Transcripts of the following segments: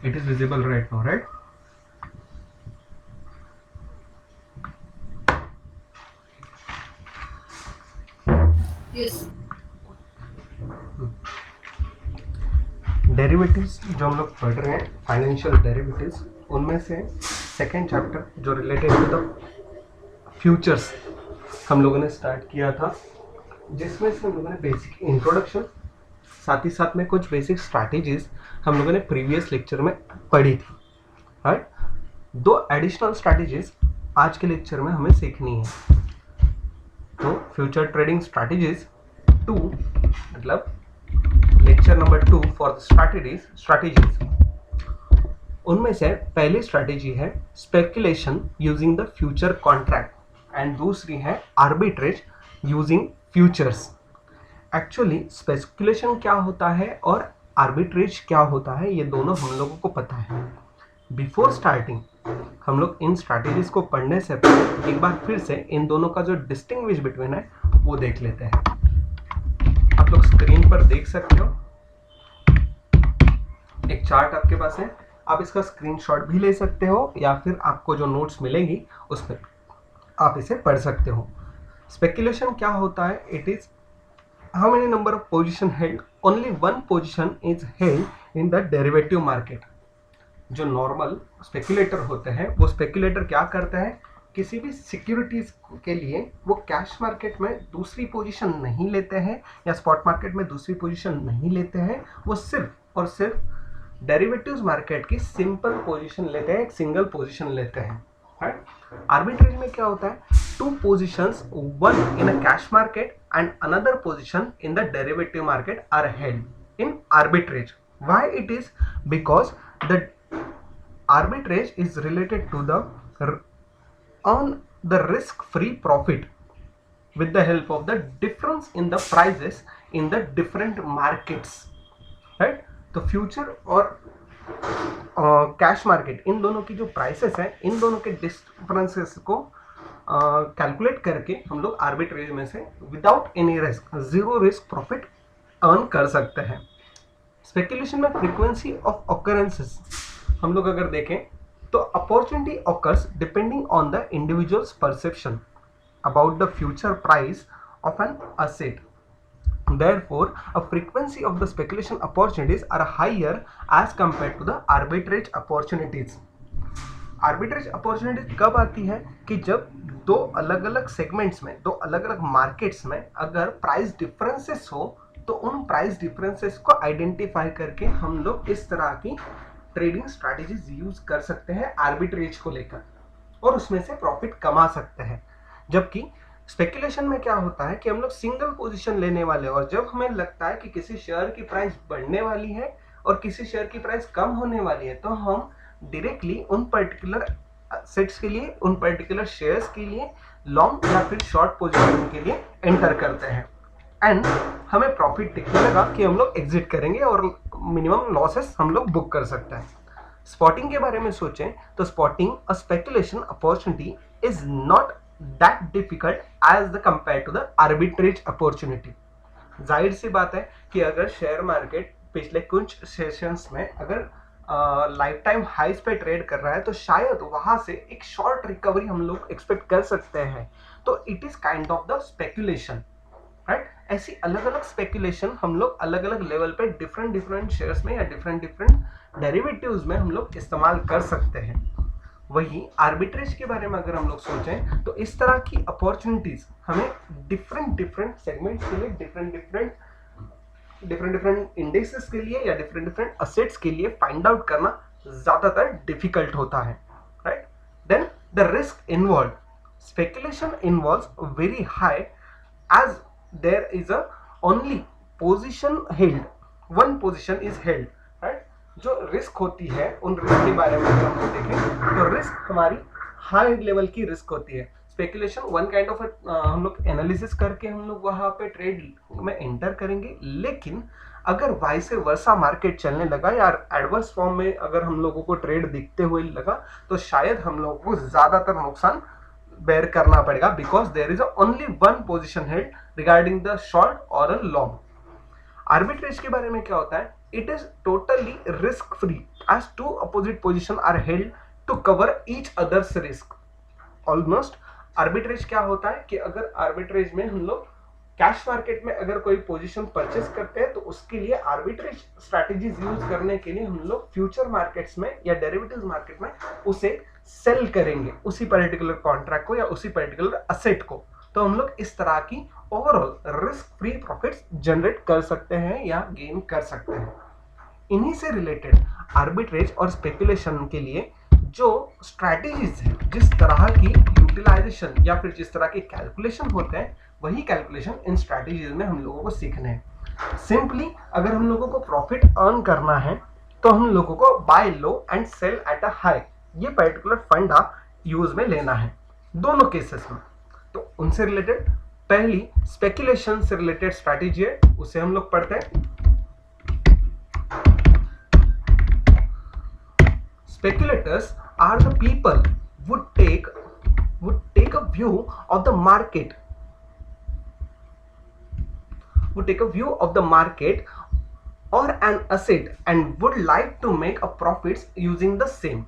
It is visible right now, right? Yes. Derivatives जो हम लोग पढ़ रहे हैं, फाइनेंशियल डेरिवेटिव्स, उनमें से सेकेंड चैप्टर जो रिलेटेड टू द फ्यूचर्स हम लोगों ने स्टार्ट किया था, जिसमें से हम लोगों ने बेसिक इंट्रोडक्शन, साथ ही साथ में कुछ बेसिक स्ट्रैटेजीज हम लोगों ने प्रीवियस लेक्चर में पढ़ी थी, राइट? दो एडिशनल स्ट्रैटेजीज आज के लेक्चर में हमें सीखनी है। तो फ्यूचर ट्रेडिंग स्ट्रैटेजीज 2, मतलब lecture number 2 for the strategies, उनमें से पहली स्ट्रैटेजी है speculation using the future contract and दूसरी है arbitrage using futures. Actually speculation क्या होता है और आर्बिट्रेज क्या होता है, ये दोनों हम लोगों को पता है। बिफोर स्टार्टिंग हम लोग इन स्ट्रैटेजीज को पढ़ने से पहले एक बार फिर से इन दोनों का जो डिस्टिंग्विश बिटवीन है वो देख लेते हैं। आप लोग स्क्रीन पर देख सकते हो, एक चार्ट आपके पास है, आप इसका स्क्रीनशॉट भी ले सकते हो या फिर आपको जो नोट्स मिलेंगी उसमें आप इसे पढ़ सकते हो। स्पेकुलेशन क्या होता है? It is how many number of position held, only one position is held in the derivative market। जो नॉर्मल स्पेकुलेटर होते हैं वो स्पेकुलेटर क्या करते हैं, किसी भी सिक्योरिटीज के लिए वो कैश मार्केट में दूसरी पोजीशन नहीं लेते हैं या स्पॉट मार्केट में दूसरी पोजीशन नहीं लेते हैं, वो सिर्फ और सिर्फ डेरिवेटिव्स मार्केट की सिंपल पोजीशन लेते हैं, एक सिंगल पोजीशन लेते हैं, राइट? आर्बिट्रेज में क्या होता है, two positions, one in a cash market and another position in the derivative market are held in arbitrage. Why it is? Because the arbitrage is related to the earn the risk free profit with the help of the difference in the prices in the different markets, right? तो future और cash market, इन दोनों की जो prices हैं, इन दोनों के differences को calculate करके हम लोग आर्बिट्रेज में से without any risk, zero risk profit earn कर सकते हैं। स्पेकुलेशन में फ्रीक्वेंसी ऑफ ऑकरेंसेस हम लोग अगर देखें तो opportunity occurs depending on the individuals perception about the future price of an asset. Therefore, a frequency of the speculation opportunities are higher as compared to the arbitrage opportunities. Arbitrage opportunity कब आती है कि जब दो अलग अलग segments में, दो अलग अलग मार्केट्स में अगर प्राइस डिफरेंसेस हो, तो उन प्राइस डिफरेंसेस को आइडेंटिफाई करके हम लोग इस तरह की ट्रेडिंग स्ट्रैटेजीज यूज कर सकते हैं आर्बिट्रेज को लेकर और उसमें से प्रॉफिट कमा सकते हैं। जबकि स्पेकुलेशन में क्या होता है कि हम लोग सिंगल पोजीशन लेने वाले, और जब हमें लगता है कि किसी शेयर की प्राइस बढ़ने वाली है और किसी शेयर की प्राइस कम होने वाली है, तो हम डायरेक्टली उन पर्टिकुलर सेट्स के लिए, उन पर्टिकुलर शेयर्स के लिए लॉन्ग या फिर शॉर्ट पोजीशन के लिए एंटर करते हैं एंड हमें प्रॉफिट दिखने लगा कि हम लोग एग्जिट करेंगे और मिनिमम लॉसेस हम लोग बुक कर सकते हैं। स्पॉटिंग के बारे में सोचें तो spotting a speculation opportunity is not that difficult as the compare to the arbitrage opportunity. जाहिर सी बात है कि अगर शेयर मार्केट पिछले कुछ सेशंस में अगर लाइफ टाइम हाइस पे ट्रेड कर रहा है तो शायद वहां से एक शॉर्ट रिकवरी हम लोग एक्सपेक्ट कर सकते हैं। तो it is kind of the speculation, right? ऐसी अलग अलग स्पेकुलेशन हम लोग अलग अलग लेवल पे डिफरेंट डिफरेंट शेयर्स में या डिफरेंट डिफरेंट डेरिवेटिव्स में हम लोग इस्तेमाल कर सकते हैं। वही आर्बिट्रेज के बारे में अगर हम लोग सोचें तो इस तरह की अपॉर्चुनिटीज हमें डिफरेंट डिफरेंट सेगमेंट्स के लिए, डिफरेंट डिफरेंट इंडेक्सेस के लिए या डिफरेंट डिफरेंट असेट्स के लिए फाइंड आउट करना ज्यादातर डिफिकल्ट होता है, right? Then the risk involve, speculation involves very high as there is a only position held, one position is held, right? जो रिस्क होती है उन रिस्क के बारे में अगर हम लोग देखें तो रिस्क हमारी हाई लेवल की रिस्क होती है। स्पेकुलेशन वन काइंड ऑफ हम लोग एनालिसिस करके हम लोग वहां पे ट्रेड में एंटर करेंगे, लेकिन अगर वाइस वर्सा मार्केट चलने लगा या एडवर्स फॉर्म में अगर हम लोगों को ट्रेड दिखते हुए लगा तो शायद हम लोगों को ज्यादातर नुकसान बेयर करना पड़ेगा, because there is only one position held regarding the short or a long. Arbitrage के बारे में क्या होता है, it is totally risk free as two opposite position are held to cover each others risk. Almost arbitrage क्या होता है कि अगर आर्बिट्रेज में हम लोग कैश मार्केट में अगर कोई पोजीशन परचेस करते हैं तो उसके लिए आर्बिट्रेज स्ट्रैटेजीज यूज करने के लिए हम लोग फ्यूचर मार्केट्स में या डेरिवेटिव्स मार्केट में उसे सेल करेंगे, उसी पर्टिकुलर कॉन्ट्रैक्ट को या उसी पर्टिकुलर असेट को। तो हम लोग इस तरह की overall risk free profits generate कर सकते हैं या गेन कर सकते हैं। इन्हीं से रिलेटेड आर्बिट्रेज और स्पेकुलेशन के लिए जो स्ट्रैटेजीज है, जिस तरह की यूटिलाइजेशन या फिर जिस तरह के कैलकुलेशन होते हैं, वही कैलकुलेशन इन स्ट्रैटेजीज में हम लोगों को सीखने हैं। सिंपली अगर हम लोगों को प्रॉफिट अर्न करना है तो हम लोगों को buy low and sell at a high, ये पर्टिकुलर फंडा यूज में लेना है दोनों केसेस में। तो उनसे रिलेटेड पहली स्पेकुलेशन से रिलेटेड स्ट्रैटेजी है, उसे हम लोग पढ़ते हैं। Speculators are the people would take a view of the market, or an asset and would like to make a profits using the same.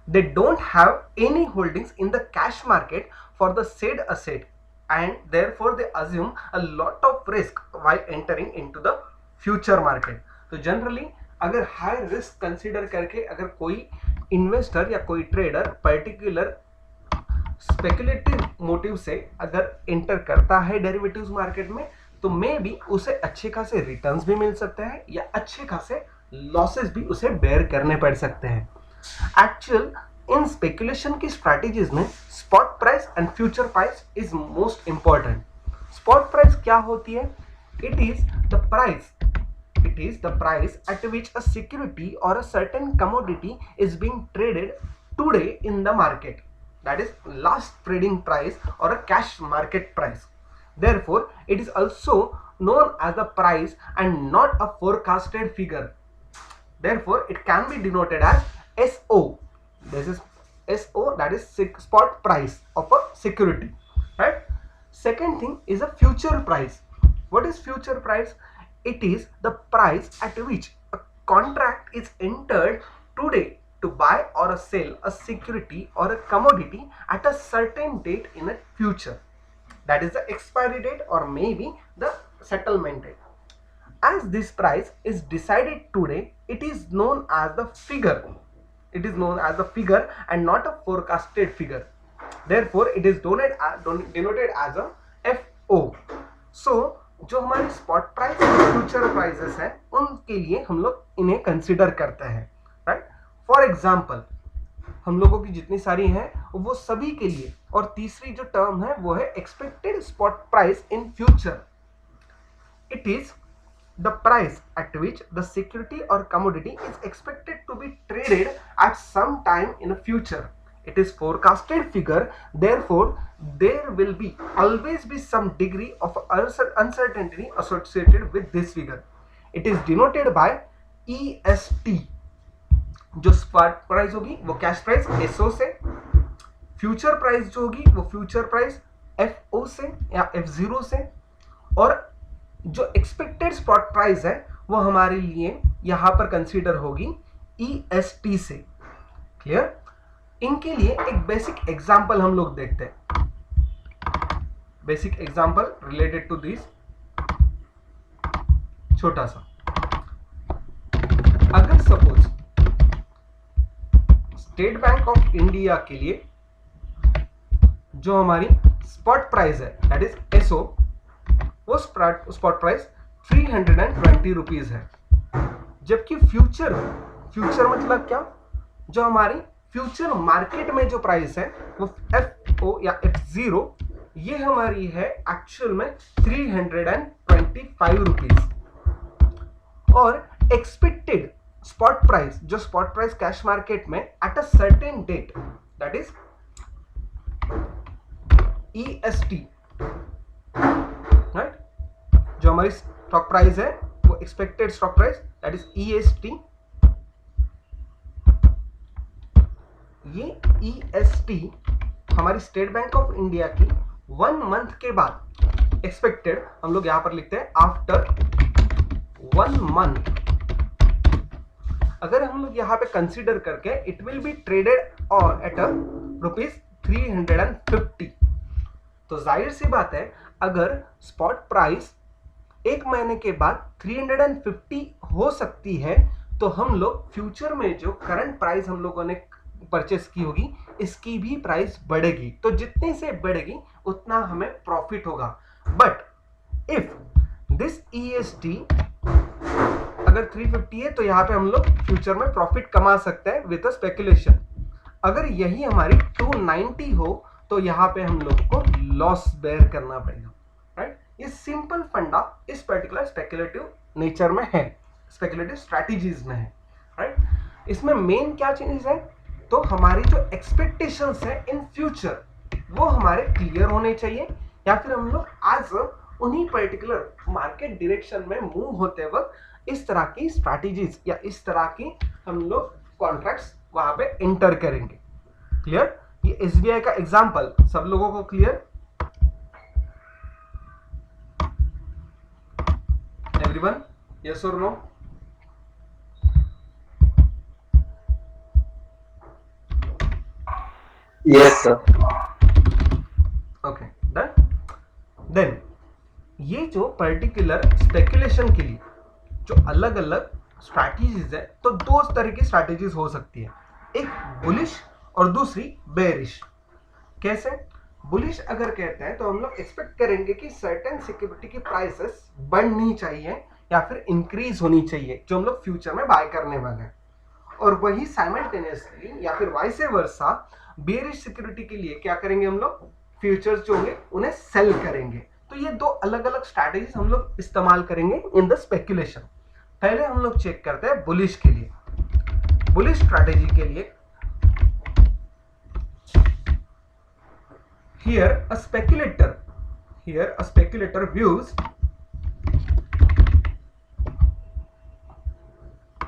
They don't have any holdings in the cash market for the said asset and therefore they assume a lot of risk while entering into the future market. तो generally अगर high risk consider करके अगर कोई investor या कोई trader particular speculative motive से अगर enter करता है डेरिवेटिव्स मार्केट में, तो मे बी उसे अच्छे खासे रिटर्न्स भी मिल सकते हैं या अच्छे खासे लॉसेस भी उसे बेयर करने पड़ सकते हैं। एक्चुअल इन स्पेकुलेशन की स्ट्रैटेजीज में spot price and future price is most important. Spot price क्या होती है? It is the price at which a security or a certain commodity is being traded today in the market, that is last trading price or a cash market price. Therefore it is also known as the price and not a forecasted figure. Therefore it can be denoted as SO. This is SO, that is spot price of a security, right? Second thing is a future price. What is future price? It is the price at which a contract is entered today to buy or sell a security or a commodity at a certain date in the future. That is the expiry date or maybe the settlement date. As this price is decided today, it is known as the figure. It is known as the figure and not a forecasted figure. Therefore, it is denoted as a FO. So, जो हमारे spot price और future prices हैं उनके लिए हम लोग इन्हें consider करते हैं, राइट? फॉर एग्जांपल हम लोगों की जितनी सारी हैं वो सभी के लिए, और तीसरी जो टर्म है वो है expected spot price in future. It is the price at which the security or commodity is expected to be traded at some time in future. It is forecasted figure, therefore there will be always be some degree of uncertainty associated with this figure. It is denoted by EST. जो spot price होगी वो cash price SO से, future price जो होगी वो future price FO से या F0 से, और जो एक्सपेक्टेड स्पॉट प्राइस है वो हमारे लिए यहां पर कंसीडर होगी EST से। क्लियर? इनके लिए एक बेसिक एग्जांपल हम लोग देखते हैं। Basic example related to this, छोटा सा। अगर suppose State Bank of India के लिए जो हमारी स्पॉट प्राइस है दैट इज SO, वो स्पॉट प्राइस 320 रुपीज है, जबकि फ्यूचर मतलब क्या? जो हमारी फ्यूचर मार्केट में जो प्राइस है वो FO या F0, ये हमारी है एक्चुअल में 325 रुपीज। और एक्सपेक्टेड स्पॉट प्राइस, जो स्पॉट प्राइस कैश मार्केट में at a certain date, that is EST, right? जो हमारी स्टॉक प्राइस है वो expected stock price that is EST। ये EST हमारी स्टेट बैंक ऑफ इंडिया की 1 मंथ के बाद एक्सपेक्टेड, हम लोग यहां पर लिखते हैं आफ्टर 1 मंथ अगर हम लोग यहाँ पे कंसीडर करके, इट विल बी ट्रेडेड और एट ₹350। तो जाहिर सी बात है, अगर स्पॉट प्राइस एक महीने के बाद 350 हो सकती है, तो हम लोग फ्यूचर में जो करंट प्राइस हम लोगों ने परचेस की होगी, इसकी भी प्राइस बढ़ेगी। तो जितने से बढ़ेगी उतना हमें प्रॉफिट होगा। बट इफ दिस EST अगर 350 है, तो यहाँ पे हम लोग फ्यूचर में प्रॉफिट कमा सकते हैं विद स्पेकुलेशन। अगर यही हमारी 290 हो, तो यहाँ पे हम लोग को लॉस बेयर करना पड़ेगा, राइट। ये सिंपल फंडा इस पर्टिकुलर स्पेकुलेटिव नेचर में है, स्पेकुलेटिव स्ट्रैटेजीज में है, राइट। इसमें मेन क्या चीज है, तो हमारी जो एक्सपेक्टेशंस है इन फ्यूचर, वो हमारे क्लियर होने चाहिए, या फिर हम लोग आज उन्हीं पर्टिकुलर मार्केट डायरेक्शन में मूव होते वक्त इस तरह की स्ट्रैटेजीज या इस तरह की हम लोग कॉन्ट्रैक्ट्स वहां पे एंटर करेंगे। क्लियर? ये SBI का एग्जांपल सब लोगों को clear? Everyone, yes or no? Yes sir. Okay, done. Then ये जो पर्टिकुलर स्पेकुलेशन के लिए जो अलग अलग स्ट्रैटेजीज है, तो दो तरह की स्ट्रैटेजीज हो सकती है, एक बुलिश और दूसरी बेरिश। कैसे? बुलिश अगर कहते हैं तो हम लोग एक्सपेक्ट करेंगे कि सर्टेन सिक्योरिटी की प्राइसेस बढ़नी चाहिए या फिर इंक्रीज होनी चाहिए, जो हम लोग फ्यूचर में बाय करने वाले हैं। और वही साइमल्टेनियसली या फिर वाइस वर्सा बेरिश सिक्योरिटी के लिए क्या करेंगे, हम लोग फ्यूचर्स जो होंगे उन्हें सेल करेंगे। तो ये दो अलग अलग स्ट्रैटेजीज हम लोग इस्तेमाल करेंगे इन द स्पेकुलेशन। पहले हम लोग चेक करते हैं बुलिश के लिए। बुलिश स्ट्रैटेजी के लिए here a speculator views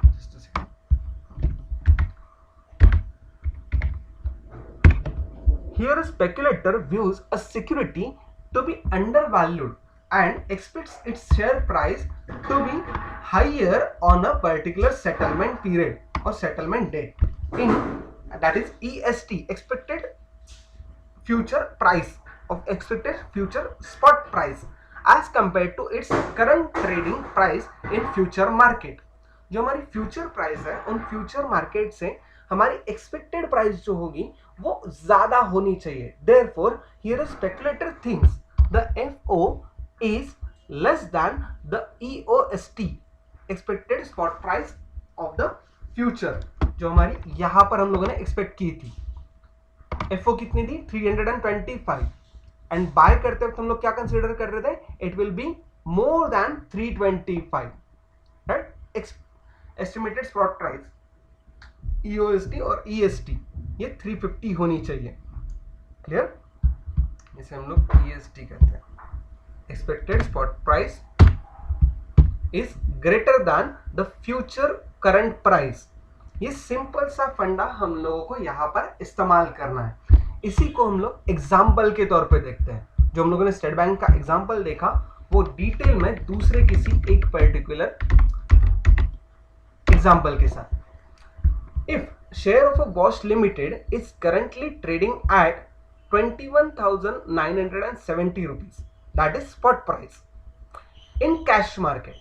just a second. Here a speculator views a security to be undervalued and expects its share price to be higher on a particular settlement period or settlement date, in that is EST, expected future price of expected future spot price as compared to its current trading price in future market। जो हमारी future price है, उन future market से हमारी expected price जो होगी वो ज्यादा होनी चाहिए। therefore here a speculator thinks the FO is less than the EOST, expected spot price of the future, जो हमारी यहां पर हम लोगों ने एक्सपेक्ट की थी। FO कितनी थी? 325। एंड बाय करते वक्त हम लोग क्या कंसीडर कर रहे थे? It will be more than 325, right. Estimated spot price EOST और EST ये 350 होनी चाहिए। क्लियर? इसे हम लोग EST कहते हैं, expected spot price is greater than the future current price. ये सिंपल सा फंडा हम लोगों को यहाँ पर इस्तेमाल करना है। इसी को हम लोग एग्जाम्पल के तौर पे देखते हैं। जो हम लोगों ने स्टेट बैंक का एग्जाम्पल देखा, वो डिटेल में दूसरे किसी एक पर्टिकुलर एग्जाम्पल के साथ। If share of a Bosch limited is currently trading at 21,970 rupees, that is spot price in cash market,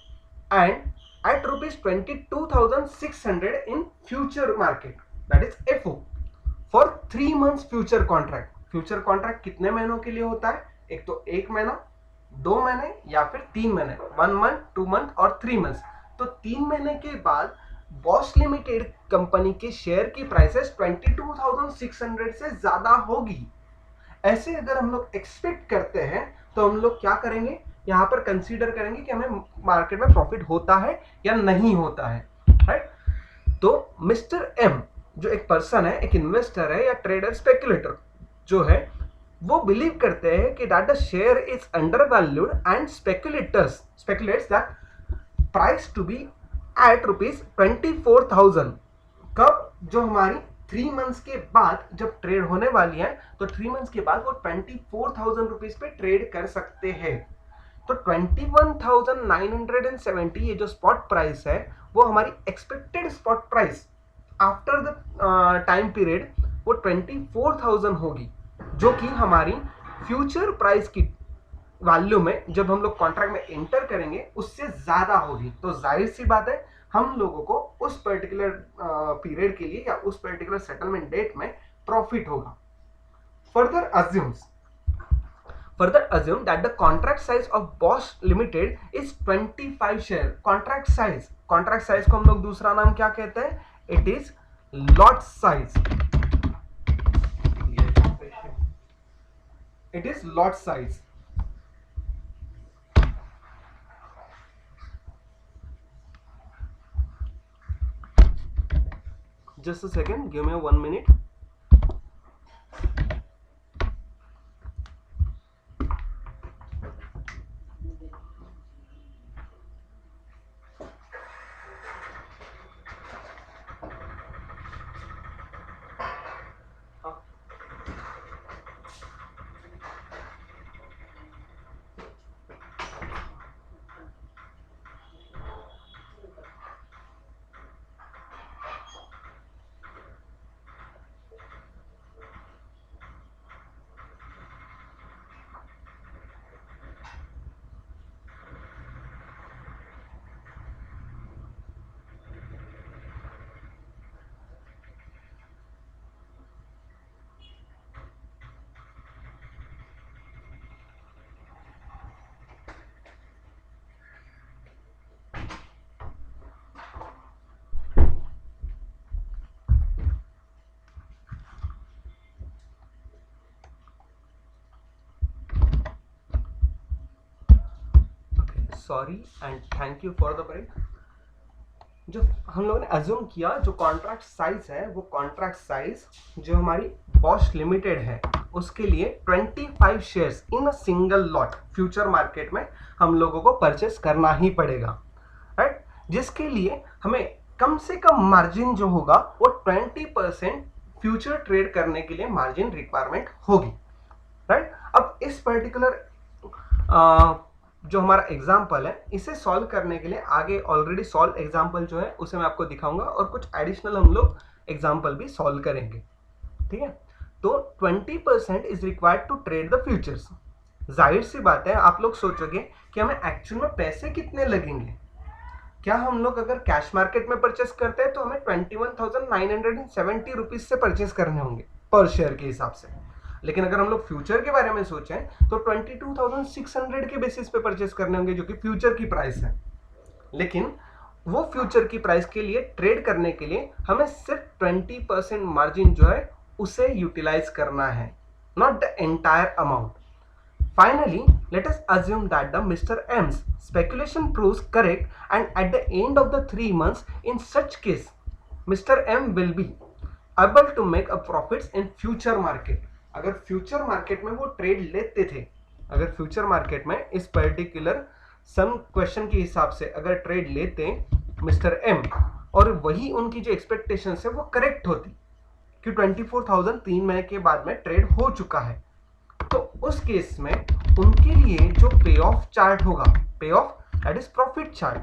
and at rupees 22,600 in future market, that is FO, for 3 months future contract। Future contract कितने महीनों के लिए होता है? एक तो 1 महीना, 2 महीने या फिर 3 महीने, 1 मंथ, 2 मंथ और 3 मंथ्स। तो 3 महीने के बाद बॉश लिमिटेड कंपनी के शेयर की प्राइसेस 22,600 से ज्यादा होगी। ऐसे अगर हम लोग एक्सपेक्ट करते हैं, तो हम लोग क्या करेंगे, यहाँ पर कंसीडर करेंगे कि हमें मार्केट में प्रॉफिट होता है या नहीं होता है, राइट। तो मिस्टर एम जो एक पर्सन है, एक इन्वेस्टर है या ट्रेडर स्पेकुलेटर जो है, वो बिलीव करते हैं कि that the share is under valued and speculates that price to be at ₹24,000। कब? जो हमारी 3 मंथ्स के बाद जब ट्रेड होने वाली है, तो 3 मंथ्स के बाद वो 24,000 रुपीज पे ट्रेड कर सकते हैं। तो 21,970 ये जो स्पॉट प्राइस है वो हमारी expected spot price after the time period वो 24,000 होगी, जो कि हमारी फ्यूचर प्राइस की वैल्यू में जब हम लोग कॉन्ट्रैक्ट में एंटर करेंगे उससे ज्यादा होगी। तो जाहिर सी बात है हम लोगों को उस पर्टिकुलर पीरियड के लिए या उस पर्टिकुलर सेटलमेंट डेट में प्रॉफिट होगा। Further assume that the contract size of Bosch Limited is 25 share. contract size को हम लोग दूसरा नाम क्या कहते हैं? It is lot size. It is lot size. Just a second, give me 1 minute. Sorry and thank you for the break. जो हम लोगों ने अज्यूम किया जो कॉन्ट्रैक्ट साइज है वो कॉन्ट्रैक्ट साइज जो हमारी बॉश लिमिटेड है उसके लिए 25 shares in a single lot future market में हम लोगों को परचेस करना ही पड़ेगा, राइट? जिसके लिए हमें कम से कम मार्जिन जो होगा वो 20% फ्यूचर ट्रेड करने के लिए मार्जिन रिक्वायरमेंट होगी, राइट? अब इस पर्टिकुलर जो हमारा एग्जाम्पल है इसे सॉल्व करने के लिए आगे ऑलरेडी सॉल्व एग्जाम्पल जो है उसे मैं आपको दिखाऊंगा और कुछ एडिशनल हम लोग एग्जाम्पल भी सॉल्व करेंगे, ठीक है? तो 20% is required to trade the futures. जाहिर सी बात है आप लोग सोचोगे कि हमें एक्चुअल में पैसे कितने लगेंगे। क्या हम लोग अगर कैश मार्केट में परचेस करते हैं तो हमें 21,970 रुपीज से परचेस करने होंगे पर शेयर के हिसाब से, लेकिन अगर हम लोग फ्यूचर के बारे में सोचें तो 22,600 के बेसिस पे परचेस करने होंगे जो कि फ्यूचर की प्राइस है। लेकिन वो फ्यूचर की प्राइस के लिए ट्रेड करने के लिए हमें सिर्फ 20% मार्जिन जो है उसे यूटिलाइज करना है, not the entire amount. Finally, let us assume that the Mr. M's speculation proves correct and at the end of the 3 months, in such case, Mr. M will be able to make a profits in future market. अगर future market में वो trade लेते थे, अगर future market में इस particular some question के हिसाब से अगर ट्रेड लेते मिस्टर एम और वही उनकी जो एक्सपेक्टेशन है वो करेक्ट होती कि 24,000 3 महीने के बाद में ट्रेड हो चुका है, तो उस केस में उनके लिए जो पे ऑफ चार्ट होगा, पे of that is profit chart,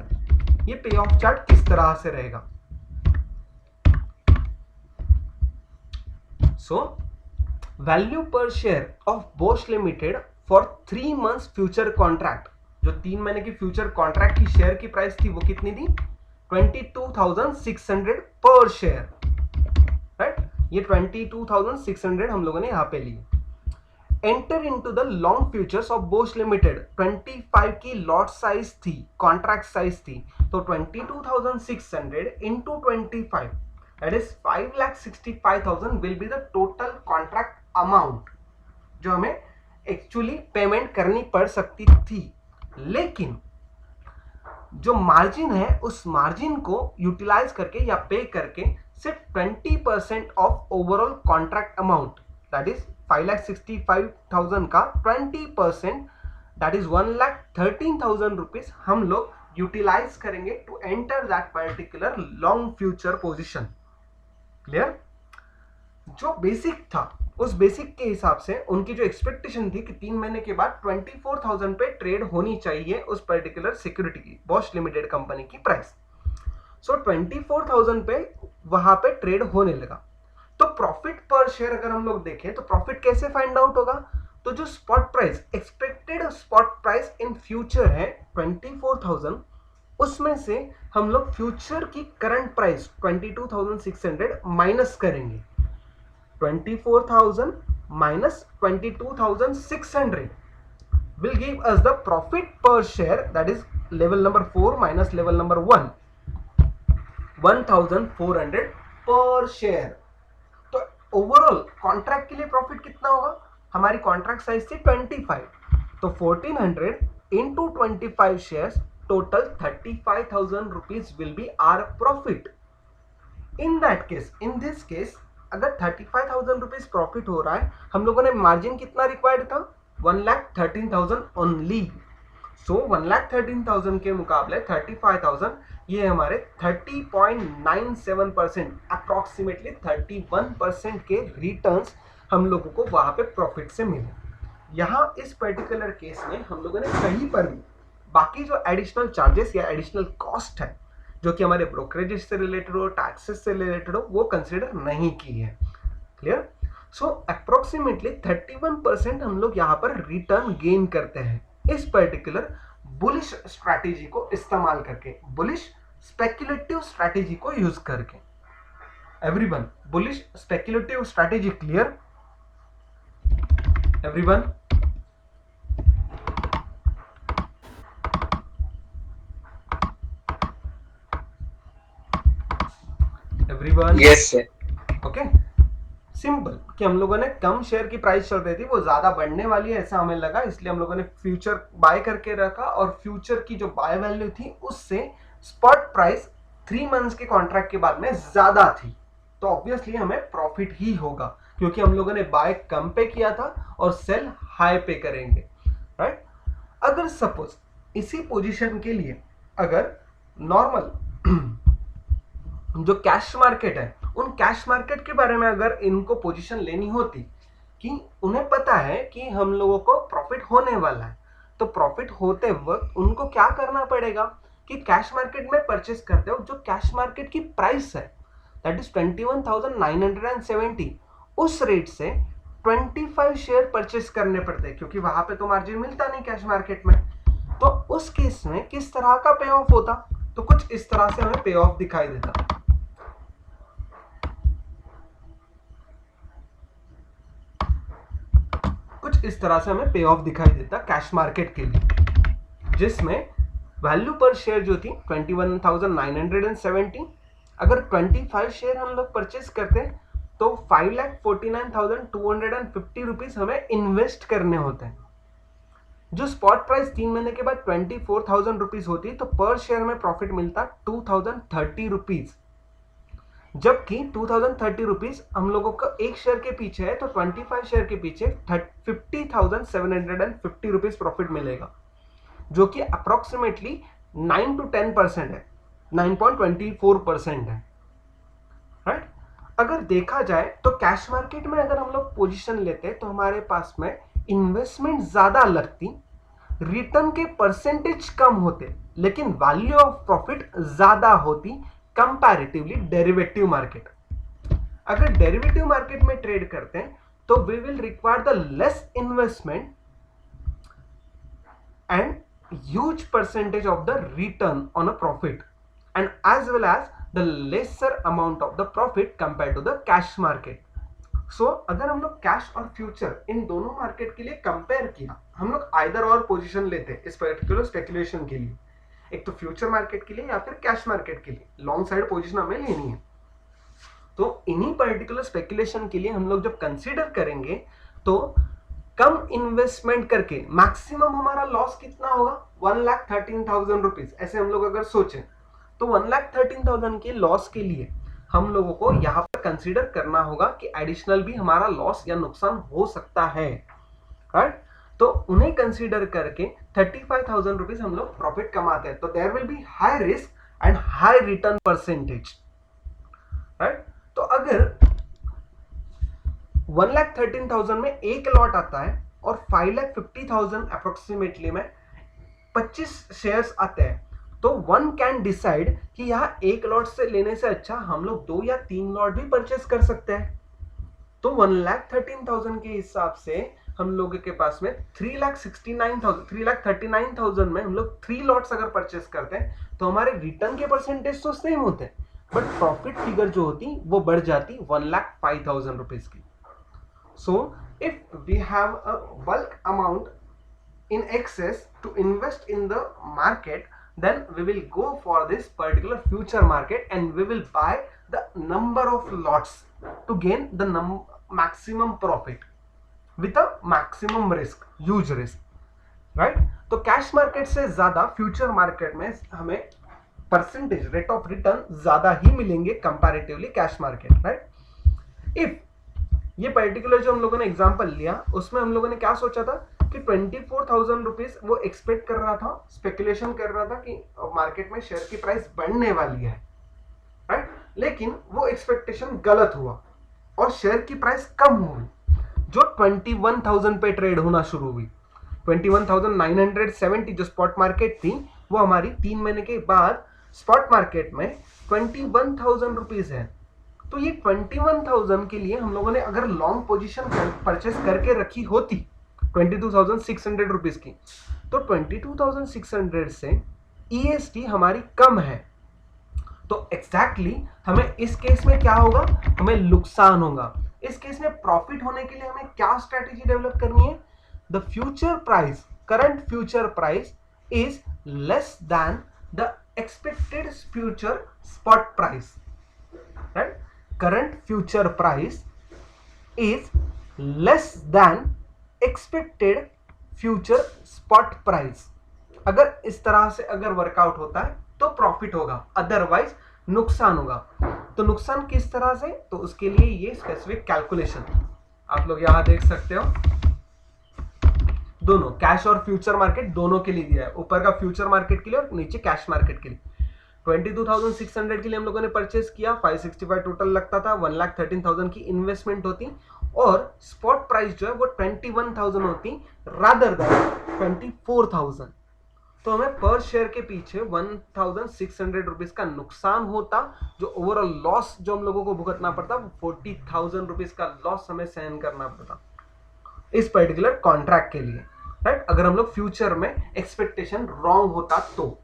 ये पे ऑफ चार्ट किस तरह से रहेगा? सो वैल्यू पर share of Bosch limited for 3 months future contract, जो 3 महीने की फ्यूचर कॉन्ट्रैक्ट की शेयर की प्राइस थी वो कितनी थी? 22,600 पर शेयर, राइट? ये 22,600 हम लोगों ने यहां पे ली। Enter into the long futures of Bosch limited, 25 की लॉट साइज थी, कॉन्ट्रैक्ट साइज थी, तो 22,600 into 25 that is 5,65,000 will be the total contract amount जो हमें एक्चुअली पेमेंट करनी पड़ सकती थी। लेकिन जो मार्जिन है उस मार्जिन को यूटिलाइज करके या पे करके सिर्फ 20% of overall contract amount that is 5,65,000 का 20% दैट इज 1,13,000 रुपीज हम लोग यूटिलाइज करेंगे to enter that particular long future position. Clear? जो बेसिक था उस बेसिक के हिसाब से उनकी जो एक्सपेक्टेशन थी कि 3 महीने के बाद 24,000 पे ट्रेड होनी चाहिए उस पर्टिकुलर सिक्योरिटी की, बॉश लिमिटेड कंपनी की प्राइस। सो 24,000 पे वहां पे ट्रेड होने लगा। तो प्रॉफिट पर शेयर अगर हम लोग देखें तो प्रॉफिट कैसे फाइंड आउट होगा? तो जो spot price, expected spot price in future है 24,000, उसमें से हम लोग फ्यूचर की करंट प्राइस 22,600 माइनस करेंगे। 24,000 minus 22,600 will give us the profit per share, that is level number 4 minus level number 1, 1,400 per share। तो ओवरऑल कॉन्ट्रैक्ट के लिए प्रॉफिट कितना होगा? हमारी कॉन्ट्रैक्ट साइज थी 25, तो 1400 into 25 shares, total 35,000 rupees will be our profit. In that case, in this case, अगर 35,000 rupees profit हो रहा है, हम लोगों ने मार्जिन कितना रिक्वायर्ड था? 1,13,000 ओनली। सो 1,13,000 के मुकाबले 35,000, ये हमारे 30.97%, अप्रोक्सीमेटली 31% के रिटर्न्स हम लोगों को वहां पे प्रॉफिट से मिले। यहां इस पर्टिकुलर केस में हम लोगों ने कहीं पर भी बाकी जो एडिशनल चार्जेस या एडिशनल कॉस्ट है जो कि हमारे ब्रोकरेज से रिलेटेड हो, टैक्सेस से रिलेटेड हो, वो कंसिडर नहीं की है। क्लियर? सो अप्रोक्सीमेटली 31% हम लोग यहाँ पर रिटर्न गेन करते हैं इस पर्टिकुलर बुलिश स्ट्रैटेजी को इस्तेमाल करके, बुलिश स्पेक्युलेटिव स्ट्रैटेजी को यूज करके। Everyone, bullish speculative strategy clear? Everyone? Everyone? Yes sir. Okay, simple कि हम लोगों ने कम शेयर की प्राइस चल रही थी, वो ज्यादा बढ़ने वाली है ऐसा हमें लगा, इसलिए हम लोगों ने फ्यूचर बाय करके रखा और फ्यूचर की जो बाय वैल्यू थी उससे स्पॉट प्राइस 3 मंथ्स के कॉन्ट्रैक्ट के बाद में ज्यादा थी, तो ऑब्वियसली हमें प्रॉफिट ही होगा क्योंकि हम लोगों ने बाय कम पे किया था और सेल हाई पे करेंगे, राइट? अगर सपोज इसी पोजीशन के लिए अगर नॉर्मल जो कैश मार्केट है, उन कैश मार्केट के बारे में अगर इनको पोजीशन लेनी होती कि उन्हें पता है कि हम लोगों को प्रॉफिट होने वाला है, तो प्रॉफिट होते वक्त उनको क्या करना पड़ेगा कि कैश मार्केट में परचेस करते हो जो कैश मार्केट की प्राइस है, दैट इज 21,970, उस रेट से 25 शेयर परचेस करने पड़ते हैं क्योंकि वहां पे तो मार्जिन मिलता नहीं कैश मार्केट में। तो उस केस में किस तरह का पे ऑफ होता? तो कुछ इस तरह से हमें पे ऑफ दिखाई देता। कुछ इस तरह से हमें पे ऑफ दिखाई देता कैश मार्केट के लिए, जिसमें वैल्यू पर शेयर जो थी 21,970, अगर 25 शेयर हम लोग परचेस करते हैं तो 5,49,250 रुपीज हमें इन्वेस्ट करने होते हैं। जो स्पॉट प्राइस 3 महीने के बाद 24,000 रुपीज होती तो पर शेयर में प्रॉफिट मिलता 2,030 रुपीज, जबकि 2,030 रुपीज हम लोगों को एक शेयर के पीछे है तो 25 शेयर के पीछे 50,750 रुपीज प्रॉफिट मिलेगा, जो कि अप्रोक्सीमेटली 9 to 10% है, 9.24% है, राइट? अगर देखा जाए तो कैश मार्केट में अगर हम लोग पोजीशन लेते तो हमारे पास में इन्वेस्टमेंट ज्यादा लगती, रिटर्न के परसेंटेज कम होते, लेकिन वैल्यू ऑफ प्रॉफिट ज्यादा होती कंपैरेटिवली डेरिवेटिव मार्केट। अगर डेरिवेटिव मार्केट में ट्रेड करते हैं तो we will require the less investment and huge percentage of the return on a profit and as well as the lesser amount of the profit compare to the cash market. So अगर हम लोग cash और future in दोनों market के लिए compare किया, हम लोग आइदर और पोजीशन लेते इस पर्टिकुलर स्पेकुलेशन के लिए, एक तो फ्यूचर मार्केट के लिए या फिर कैश मार्केट के लिए, लॉन्ग साइड पोजीशन हमें लेनी है। तो इन्हीं पर्टिकुलर स्पेकुलेशन के लिए हम लोग जब कंसीडर करेंगे तो कम इन्वेस्टमेंट करके मैक्सिमम हमारा लॉस कितना होगा? 1,13,000 रुपीज। ऐसे हम लोग अगर सोचें तो 1,13,000 के लॉस के लिए हम लोगों को यहाँ पर कंसीडर करना होगा कि एडिशनल भी हमारा लॉस या नुकसान हो सकता है, राइट? तो उन्हें कंसीडर करके 35,000 रुपीज हम लोग प्रॉफिट कमाते हैं, तो there will be high risk and high return percentage, right? तो अगर 1,13,000 में एक लॉट आता है और 5,50,000 अप्रोक्सीमेटली में 25 शेयर्स आते हैं, तो वन कैन डिसाइड कि यहाँ एक लॉट से लेने से अच्छा हम लोग 2 या 3 लॉट भी परचेस कर सकते हैं। तो 1,13,000 के हिसाब से हम लोगों के पास में 3,39,000 में हम लोग 3 लॉट्स अगर परचेस करते हैं तो हमारे रिटर्न के परसेंटेज तो सेम होते हैं, बट प्रॉफिट फिगर जो होती वो बढ़ जाती 1,05,000 रुपीज की। So if we have a bulk amount in excess to invest in the market, then we will go for this particular future market and we will buy the number of lots to gain the maximum profit with a maximum risk, huge risk, right? तो cash market से ज्यादा future market में हमें percentage rate of return ज्यादा ही मिलेंगे comparatively cash market, right? If ये particular जो हम लोगों ने एग्जांपल लिया उसमें हम लोगों ने क्या सोचा था कि 24,000 रुपीज वो एक्सपेक्ट कर रहा था, स्पेकुलेशन कर रहा था कि मार्केट में शेयर की प्राइस बढ़ने वाली है, राइट? लेकिन वो एक्सपेक्टेशन गलत हुआ और शेयर की प्राइस कम हुई, जो 21,000 पे ट्रेड होना शुरू हुई। 21,970 जो स्पॉट मार्केट थी वो हमारी 3 महीने के बाद स्पॉट मार्केट में 21,000 रुपीज है। तो ये 21,000 के लिए हम लोगों ने अगर लॉन्ग पोजीशन परचेस करके रखी होती 22,600 रुपीज की, तो 22,600 से EST हमारी कम है, तो एग्जैक्टली हमें इस केस में क्या होगा, हमें नुकसान होगा। इस केस में प्रॉफिट होने के लिए हमें क्या स्ट्रेटेजी डेवलप करनी है? The future price, current future price is less than the expected future spot price, right? Current future price is less than expected future spot price. अगर इस तरह से अगर वर्कआउट होता है तो प्रॉफिट होगा, अदरवाइज नुकसान होगा। तो नुकसान किस तरह से, तो उसके लिए ये स्पेसिफिक कैलकुलेशन आप लोग यहां देख सकते हो, दोनों कैश और फ्यूचर मार्केट दोनों के लिए दिया है, ऊपर का फ्यूचर मार्केट के लिए और नीचे कैश मार्केट के लिए। 22,600 के लिए हम लोगों ने परचेस किया, 565 टोटल लगता था, 1,13,000 की इन्वेस्टमेंट होती और स्पॉट प्राइस जो है वो 21,000 होती रादर देन 24,000। तो हमें पर शेयर के पीछे 1,600 रुपीज का नुकसान होता, जो ओवरऑल लॉस जो हम लोगों को भुगतना पड़ता वो 40,000 रुपीज का लॉस हमें सहन करना पड़ता इस पर्टिकुलर कॉन्ट्रैक्ट के लिए, राइट? अगर हम लोग फ्यूचर में एक्सपेक्टेशन रॉन्ग होता तो,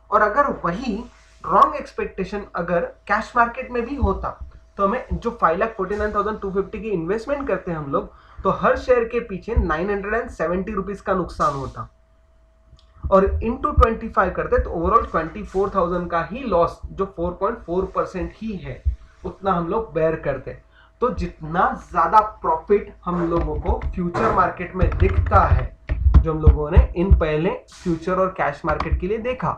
और अगर वही रॉन्ग एक्सपेक्टेशन अगर कैश मार्केट में भी होता तो हमें जो 5,49,250 की इन्वेस्टमेंट करते हैं हम लोग, तो हर शेयर के पीछे 970 रुपीज का नुकसान होता और इंटू 25 करते तो ओवरऑल 24,000 का ही लॉस, जो 4.4% ही है, उतना हम लोग बेयर करते। तो जितना ज्यादा प्रॉफिट हम लोगों को फ्यूचर मार्केट में दिखता है, जो हम लोगों ने इन पहले फ्यूचर और कैश मार्केट के लिए देखा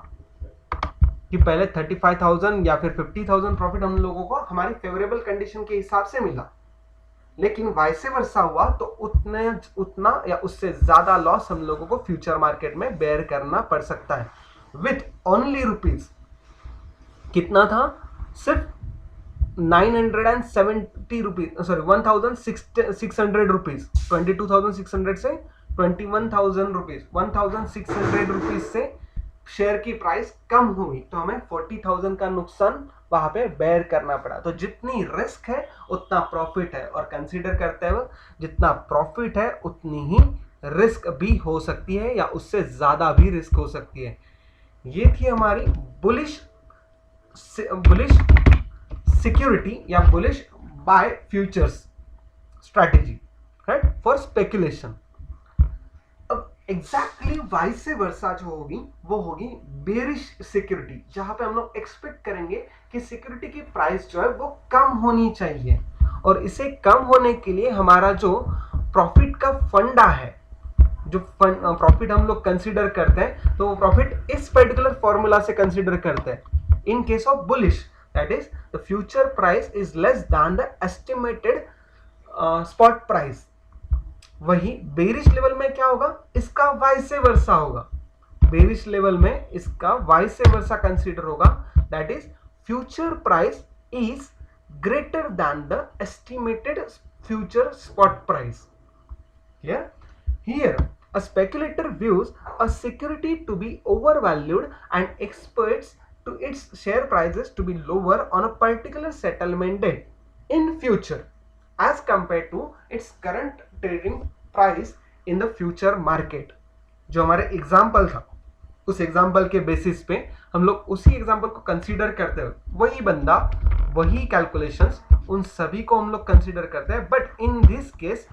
कि पहले 35,000 या फिर 50,000 प्रॉफिट हम लोगों को हमारी फेवरेबल कंडीशन के हिसाब से मिला, लेकिन वाइस वर्सा हुआ तो उतना या उससे ज्यादा लॉस हम लोगों को फ्यूचर मार्केट में बेयर करना पड़ सकता है विथ ओनली रुपीज। कितना था? सिर्फ 970 रुपीज, सॉरी 1,600 रुपीज, 22,600 से 21,000 रुपीज, 1,600 रुपीज से शेयर की प्राइस कम हुई तो हमें 40,000 का नुकसान वहां पे बेयर करना पड़ा। तो जितनी रिस्क है उतना प्रॉफिट है, और कंसीडर करते हुए जितना प्रॉफिट है उतनी ही रिस्क भी हो सकती है या उससे ज्यादा भी रिस्क हो सकती है। ये थी हमारी बुलिश सिक्योरिटी या bullish buy futures strategy, right, for speculation. Exactly vice versa जो होगी वो होगी बेरिश सिक्योरिटी, जहां पे हम लोग एक्सपेक्ट करेंगे कि सिक्योरिटी की प्राइस जो है वो कम होनी चाहिए, और इसे कम होने के लिए हमारा जो प्रॉफिट का फंडा है, जो प्रॉफिट हम लोग कंसीडर करते हैं, तो वो प्रॉफिट इस पर्टिकुलर फॉर्मूला से कंसीडर करते हैं। In case of bullish, that is the future price is less than the estimated spot price. वही बेरिश लेवल में क्या होगा, इसका वाइस वर्सा होगा। बेरिश लेवल में इसका वाइस वर्सा कंसीडर होगा, that is future price is greater than the estimated future spot price. Clear? Here a speculator views a security to be overvalued and expects to its share prices to be lower on a particular settlement date in future as compared to its current trading price in the future market. जो हमारे example था उस example के basis पे हम लोग उसी example को कंसीडर करते हुए वही बंदा वही कैलकुलेशंस उन सभी को हम लोग कंसीडर करते हैं, but in this case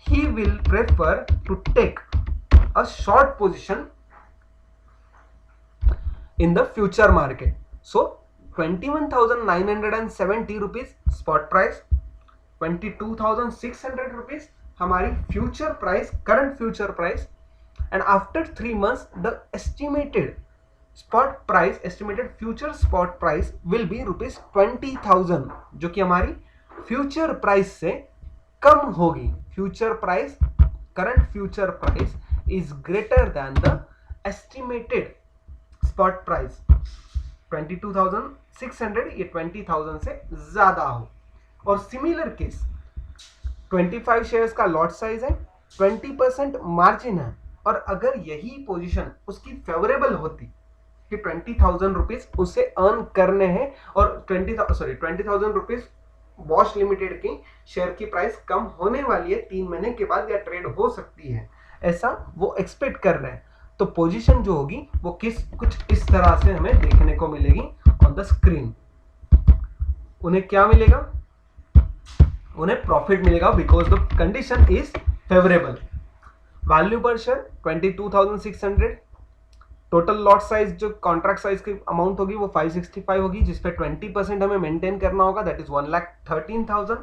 he will prefer to take a short position in the future market. So 21,970 rupees spot price, 22,600 rupees हमारी future price, current future price, and after 3 months the estimated spot price, estimated future spot price will be rupees 20,000, जो कि हमारी future price से कम होगी. Future price, current future price is greater than the estimated spot price 22,600, ये 20,000 से ज्यादा हो. और सिमिलर केस 25 शेयर्स का लॉट साइज है, 20% मार्जिन है, और अगर यही पोजीशन उसकी फेवरेबल होती कि 20,000 रुपीज उसे अर्न करने हैं और 20,000 रुपीज बॉश लिमिटेड की शेयर की प्राइस कम होने वाली है 3 महीने के बाद या ट्रेड हो सकती है, ऐसा वो एक्सपेक्ट कर रहे हैं, तो पोजीशन जो होगी वो कुछ इस तरह से हमें देखने को मिलेगी ऑन द स्क्रीन. उन्हें क्या मिलेगा? उन्हें प्रॉफिट मिलेगा because the condition is favourable. Value पर शेयर 22,600, टोटल लॉट साइज जो कॉन्ट्रैक्ट साइज की अमाउंट होगी वो 565 होगी, जिसपे 20% हमें मेंटेन करना होगा, दैट इज 1,13,000.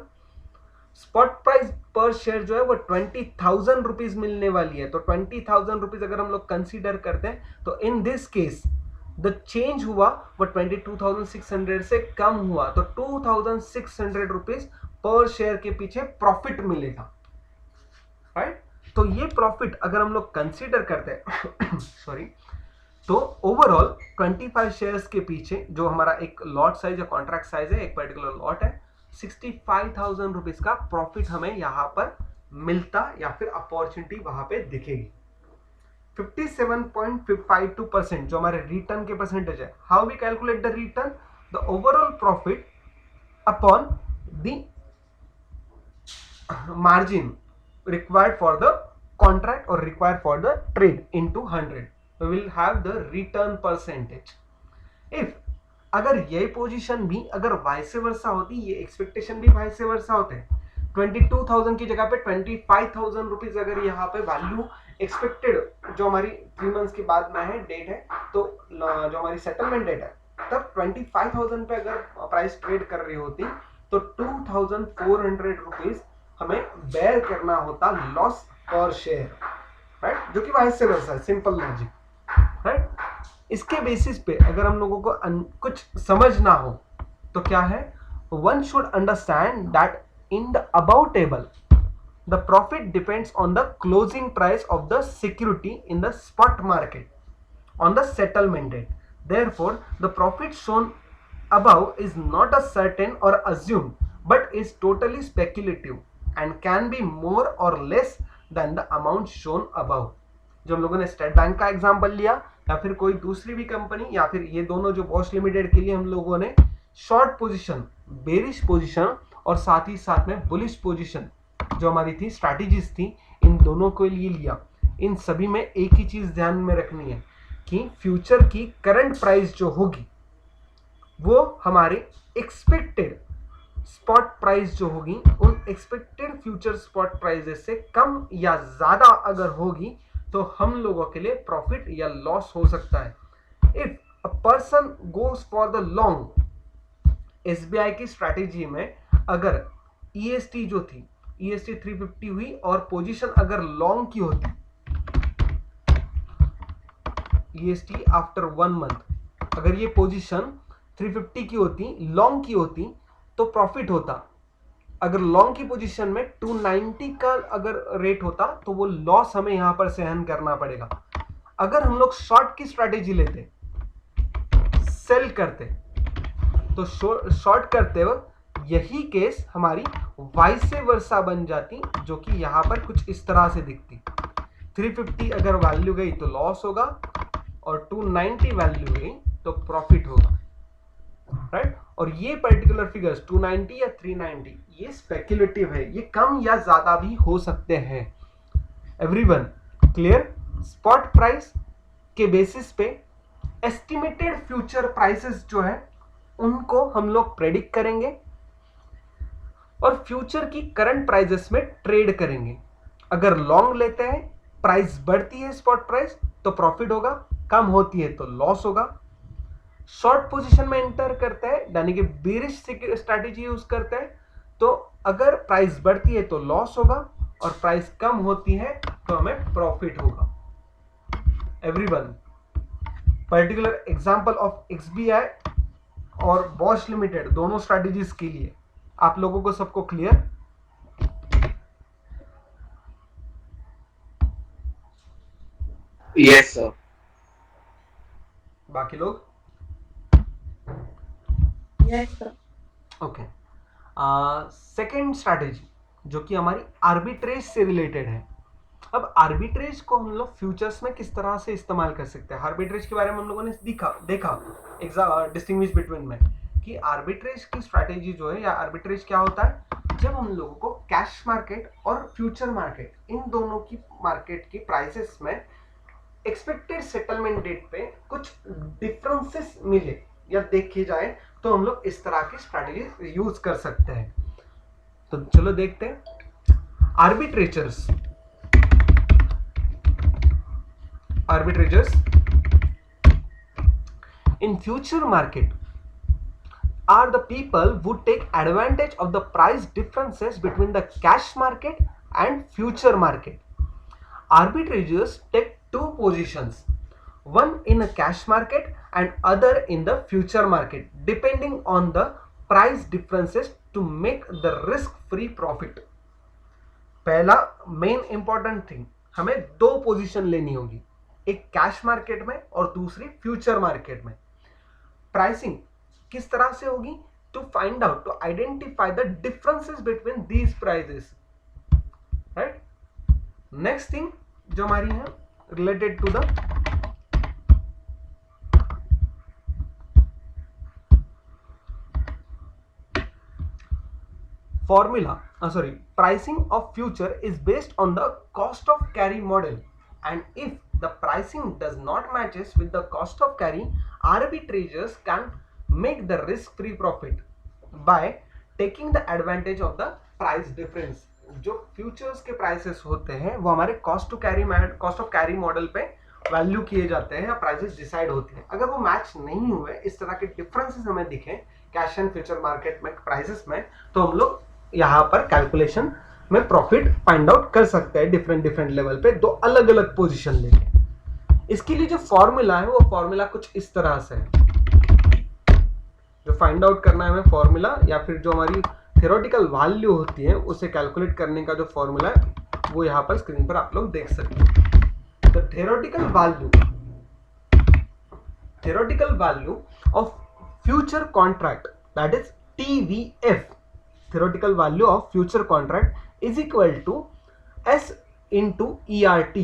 स्पॉट प्राइस पर शेयर जो है वो 20,000 रुपीज मिलने वाली है, तो 20,000 रुपीज अगर हम लोग कंसीडर करते हैं तो इन दिस केस द चेंज हुआ वो 22,600 से कम हुआ, तो 2,600 रुपीज पर शेयर के पीछे प्रॉफिट मिलेगा, राइट? तो ये प्रॉफिट अगर हम लोग कंसीडर करते हैं सॉरी, तो ओवरऑल 25 शेयर्स के पीछे जो हमारा एक लॉट साइज या कॉन्ट्रैक्ट साइज है, एक पर्टिकुलर लॉट है, 65,000 रुपीज का प्रॉफिट हमें यहां पर मिलता या फिर अपॉर्चुनिटी वहां पे दिखेगी. 57.52% जो हमारे रिटर्न के परसेंटेज है. How we calculate the return? The overall profit upon the margin required for the contract or required for the trade into 100. We will have the return percentage. If अगर ये position भी अगर vice versa होती, ये expectation भी vice versa होते हैं, 22,000 की जगह पे 25,000 रुपीज अगर यहाँ पे वैल्यू एक्सपेक्टेड जो हमारी 3 मंथ्स के बाद में है डेट है, तो जो हमारी सेटलमेंट डेट है, तब 25,000 पे अगर प्राइस ट्रेड कर रही होती तो 2,400 रुपीज हमें बेयर करना होता लॉस पर शेयर, राइट? जो कि वाइस वर्सा है, सिंपल लॉजिक, राइट? इसके बेसिस पे अगर हम लोगों को कुछ समझना हो तो क्या है, one should understand that in the above table the profit depends on the closing price of the security in the spot market on the settlement date. Therefore the profit shown above is not a certain or assumed but is totally speculative and can be more or less than the amount shown above. जो हम लोगों ने state bank का example लिया या फिर कोई दूसरी भी कंपनी या फिर ये दोनों जो बॉश लिमिटेड के लिए हम लोगों ने शॉर्ट पोजीशन, बेरिश पोजीशन और साथ ही साथ में बुलिश पोजीशन जो हमारी थी, स्ट्रैटेजीज थी, इन दोनों के लिए लिया. इन सभी में एक ही चीज ध्यान में रखनी है कि फ्यूचर की करंट प्राइस जो होगी वो हमारे एक्सपेक्टेड स्पॉट प्राइस जो होगी उन एक्सपेक्टेड फ्यूचर स्पॉट प्राइसेस से कम या ज्यादा अगर होगी तो हम लोगों के लिए प्रॉफिट या लॉस हो सकता है. If a person goes for the long, SBI की स्ट्रैटेजी में अगर ईएसटी जो थी, ईएसटी 350 हुई और पोजीशन अगर लॉन्ग की होती, ईएसटी आफ्टर 1 मंथ अगर ये पोजीशन 350 की होती, लॉन्ग की होती, तो प्रॉफिट होता. अगर लॉन्ग की पोजीशन में 290 का अगर रेट होता तो वो लॉस हमें यहां पर सहन करना पड़ेगा. अगर हम लोग शॉर्ट की स्ट्रैटेजी लेते, सेल करते, तो शॉर्ट करते वक्त यही केस हमारी वाइस वर्सा बन जाती, जो कि यहां पर कुछ इस तरह से दिखती। 350 अगर वैल्यू गई तो लॉस होगा और 290 वैल्यू गई तो प्रॉफिट होगा, राइट। और ये पर्टिकुलर फिगर्स 290 या 390 ये स्पेक्युलेटिव है, ये कम या ज्यादा भी हो सकते हैं। Everyone clear? स्पॉट प्राइस के बेसिस पे एस्टिमेटेड फ्यूचर प्राइसेस जो है उनको हम लोग प्रेडिक्ट करेंगे और फ्यूचर की करंट प्राइसेस में ट्रेड करेंगे। अगर लॉन्ग लेते हैं, प्राइस बढ़ती है स्पॉट प्राइस तो प्रॉफिट होगा, कम होती है तो लॉस होगा। शॉर्ट पोजीशन में एंटर करते हैं यानी कि बेरिश स्ट्रैटेजी यूज करते हैं, तो अगर प्राइस बढ़ती है तो लॉस होगा और प्राइस कम होती है तो हमें प्रॉफिट होगा। Everyone, particular example of XBI और बॉश लिमिटेड दोनों स्ट्रैटेजीज के लिए आप लोगों को सबको क्लियर? Yes sir. बाकी लोग? Yes, sir. Okay. Second strategy जो कि हमारी आर्बिट्रेज से रिलेटेड है। अब आर्बिट्रेज को हम लोग फ्यूचर्स में किस तरह से इस्तेमाल कर सकते हैं, आर्बिट्रेज के बारे में हम लोगों ने देखा डिस्टिंग्विश बिटवीन में कि आर्बिट्रेज की स्ट्रैटेजी जो है या आर्बिट्रेज क्या होता है, जब हम लोगों को कैश मार्केट और फ्यूचर मार्केट इन दोनों की मार्केट की प्राइसेस में एक्सपेक्टेड सेटलमेंट डेट पे कुछ डिफरेंसेस मिले या देखे जाए तो हम लोग इस तरह की स्ट्रैटेजी यूज कर सकते हैं। तो चलो देखते हैं। आर्बिट्रेजर्स in future market are the people who take advantage of the price differences between the cash market and future market. Arbitrageurs take two positions, one in a cash market and other in the future market, depending on the price differences to make the risk free profit. पहला main important thing, हमें दो position लेनी होगी, एक cash market में और दूसरी future market में। प्राइसिंग किस तरह से होगी? To find out, to identify the differences between these prices, right. Next thing जो हमारी है related to the pricing of future is based on the cost of carry model, and if the pricing does not matches with the cost of carry, arbitrageurs can make the risk free profit by taking the advantage of the price difference. जो futures के prices होते हैं वो हमारे cost of carry model पे value किए जाते हैं या प्राइसेस डिसाइड होते हैं। अगर वो मैच नहीं हुए, इस तरह के डिफरेंसेस हमें दिखे कैश एंड फ्यूचर मार्केट में प्राइसेस में, तो हम लोग यहाँ पर कैलकुलेशन में प्रॉफिट फाइंड आउट कर सकते हैं डिफरेंट लेवल पे, दो अलग अलग पोजीशन लेके। इसके लिए जो फॉर्मूला है वो फॉर्मूला कुछ इस तरह से है। जो फाइंड आउट करना है हमें फॉर्मूला या फिर जो हमारी थ्योरेटिकल वैल्यू होती है उसे कैलकुलेट करने का जो फॉर्मूला है वो यहाँ पर स्क्रीन पर आप लोग देख सकते हैं। तो theoretical value of future contract, that is TVF, theoretical value of future contract is equal to S into ERT.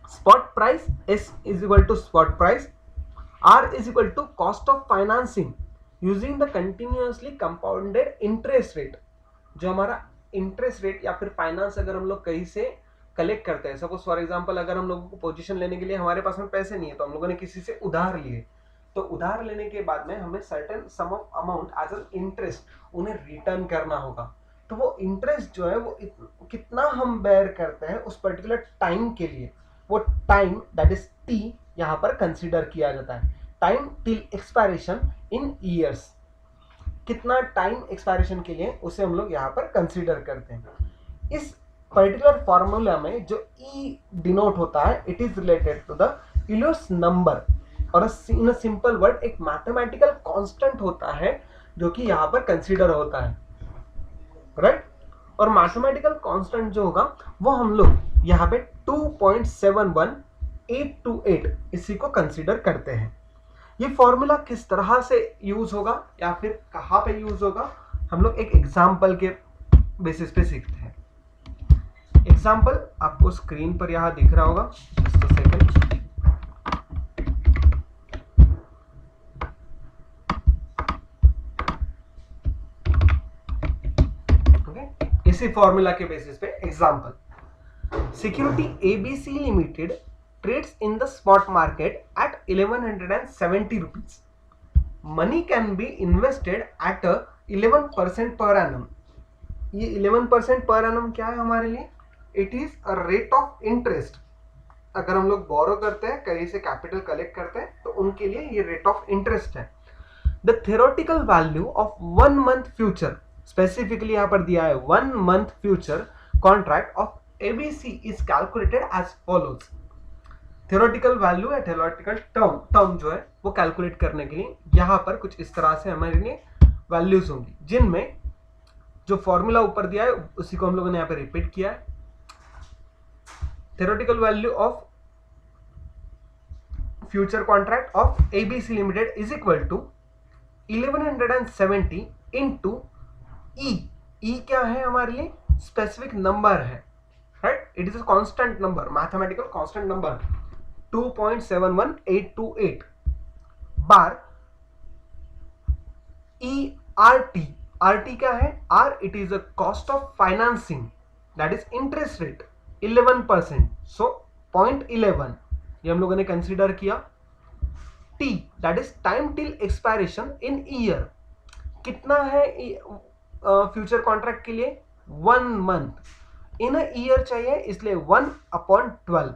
Spot price S is equal to spot price, R is equal to cost of financing using the continuously compounded interest rate. जो हमारा interest rate या फिर finance अगर हम लोग कहीं से collect करते हैं, सपोज फॉर एग्जांपल अगर हम लोगों को पोजीशन लेने के लिए हमारे पास में पैसे नहीं है तो हम लोगों ने किसी से उधार लिए, तो उधार लेने के बाद में हमें certain sum of amount as an interest उन्हें रिटर्न करना होगा। तो वो इंटरेस्ट जो है वो कितना हम बेयर करते हैं उस पर्टिकुलर टाइम के लिए, वो टाइम दैट इज T यहाँ पर कंसीडर किया जाता है। टाइम टिल एक्सपायरेशन इन ईयर्स, कितना टाइम एक्सपायरेशन के लिए उसे हम लोग यहाँ पर कंसीडर करते हैं। इस पर्टिकुलर फॉर्मूला में जो E डिनोट होता है, it is related to the Euler's number, और इन अ सिंपल वर्ड एक मैथमेटिकल कांस्टेंट होता है जो कि यहाँ पर कंसीडर होता है, राइट। और मैथमेटिकल कांस्टेंट जो होगा वो हम लोग यहाँ पे 2.71828 इसी को कंसीडर करते हैं। ये फॉर्मूला किस तरह से यूज होगा या फिर कहाँ पे यूज होगा, हम लोग एक एग्जाम्पल के बेसिस पे सीखते हैं। एग्जाम्पल आपको स्क्रीन पर यहां दिख रहा होगा, जस्ट अ सेकंड। ओके, इसी फॉर्मूला के बेसिस पे example, security ABC limited trades in the spot market at 1170 rupees, money can be invested at 11% per annum. ये 11% पर एनम क्या है हमारे लिए, it is a rate of interest. अगर हम लोग बोरो करते हैं, कहीं से कैपिटल कलेक्ट करते हैं, तो उनके लिए ये रेट ऑफ इंटरेस्ट है। The theoretical value of 1 month future, specifically यहां पर दिया है 1 month future contract of ABC is calculated as follows. Theoretical value या थ्योरेटिकल टर्म जो है वो कैलकुलेट करने के लिए यहां पर कुछ इस तरह से हमारे लिए वैल्यूज होंगी, जिनमें जो फॉर्मूला ऊपर दिया है उसी को हम लोगों ने यहां पर रिपीट किया है। theoretical value of future contract of ABC Limited is equal to 1170 into E। E क्या है हमारे लिए, स्पेसिफिक नंबर है, right, it is a constant number, mathematical constant number 2.71828 bar ERT। RT क्या है, R it is a cost of financing, that is interest rate 11%, सो 0.11 ये हम लोगों ने कंसीडर किया। T that is time till expiration in year, कितना है future contract के लिए, 1 मंथ, इन अ ईयर चाहिए इसलिए 1/12।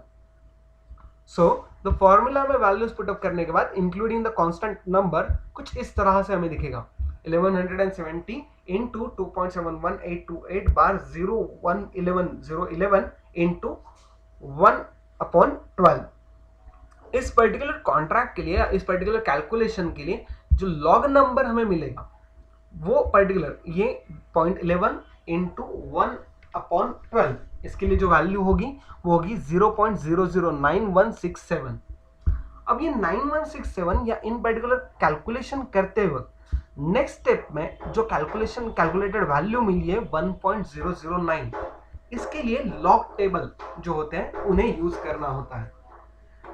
सो द फॉर्मूला में वैल्यूज पुटअप करने के बाद इंक्लूडिंग द कांस्टेंट नंबर कुछ इस तरह से हमें दिखेगा, 1170 इंटू 2.71828 बार 011 इंटू 1/12। इस पर्टिकुलर कॉन्ट्रैक्ट के लिए, इस पर्टिकुलर कैलकुलेशन के लिए जो लॉग नंबर हमें मिलेगा वो पर्टिकुलर ये 0.11 इंटू 1/12, इसके लिए जो वैल्यू होगी वो होगी 0.009167। अब ये 9167 या इन पर्टिकुलर कैलकुलेशन करते वक्त नेक्स्ट स्टेप में जो कैलकुलेटेड वैल्यू मिली है 1.009, इसके लिए लॉग टेबल जो होते हैं उन्हें यूज करना होता है।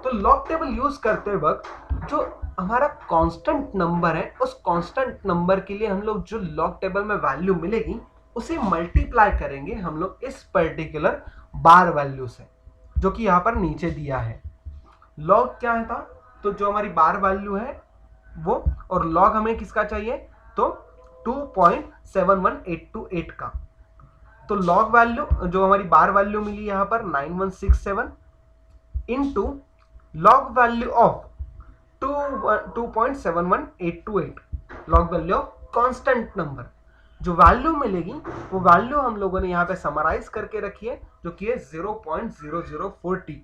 तो लॉग टेबल यूज करते वक्त जो हमारा कांस्टेंट नंबर है, उस कांस्टेंट नंबर के लिए हम लोग जो लॉग टेबल में वैल्यू मिलेगी उसे मल्टीप्लाई करेंगे हम लोग इस पर्टिकुलर बार वैल्यू से, जो कि यहाँ पर नीचे दिया है। लॉग क्या है था, तो जो हमारी बार वैल्यू है वो, और लॉग हमें किसका चाहिए, तो 2.71828 का। तो लॉग वैल्यू जो हमारी बार वैल्यू मिली यहाँ पर 9167 into log value of 2.71828, log value of constant number. जो वैल्यू मिलेगी वो वैल्यू हम लोगों ने यहाँ पे समराइज करके रखी है, जो कि है 0.0040,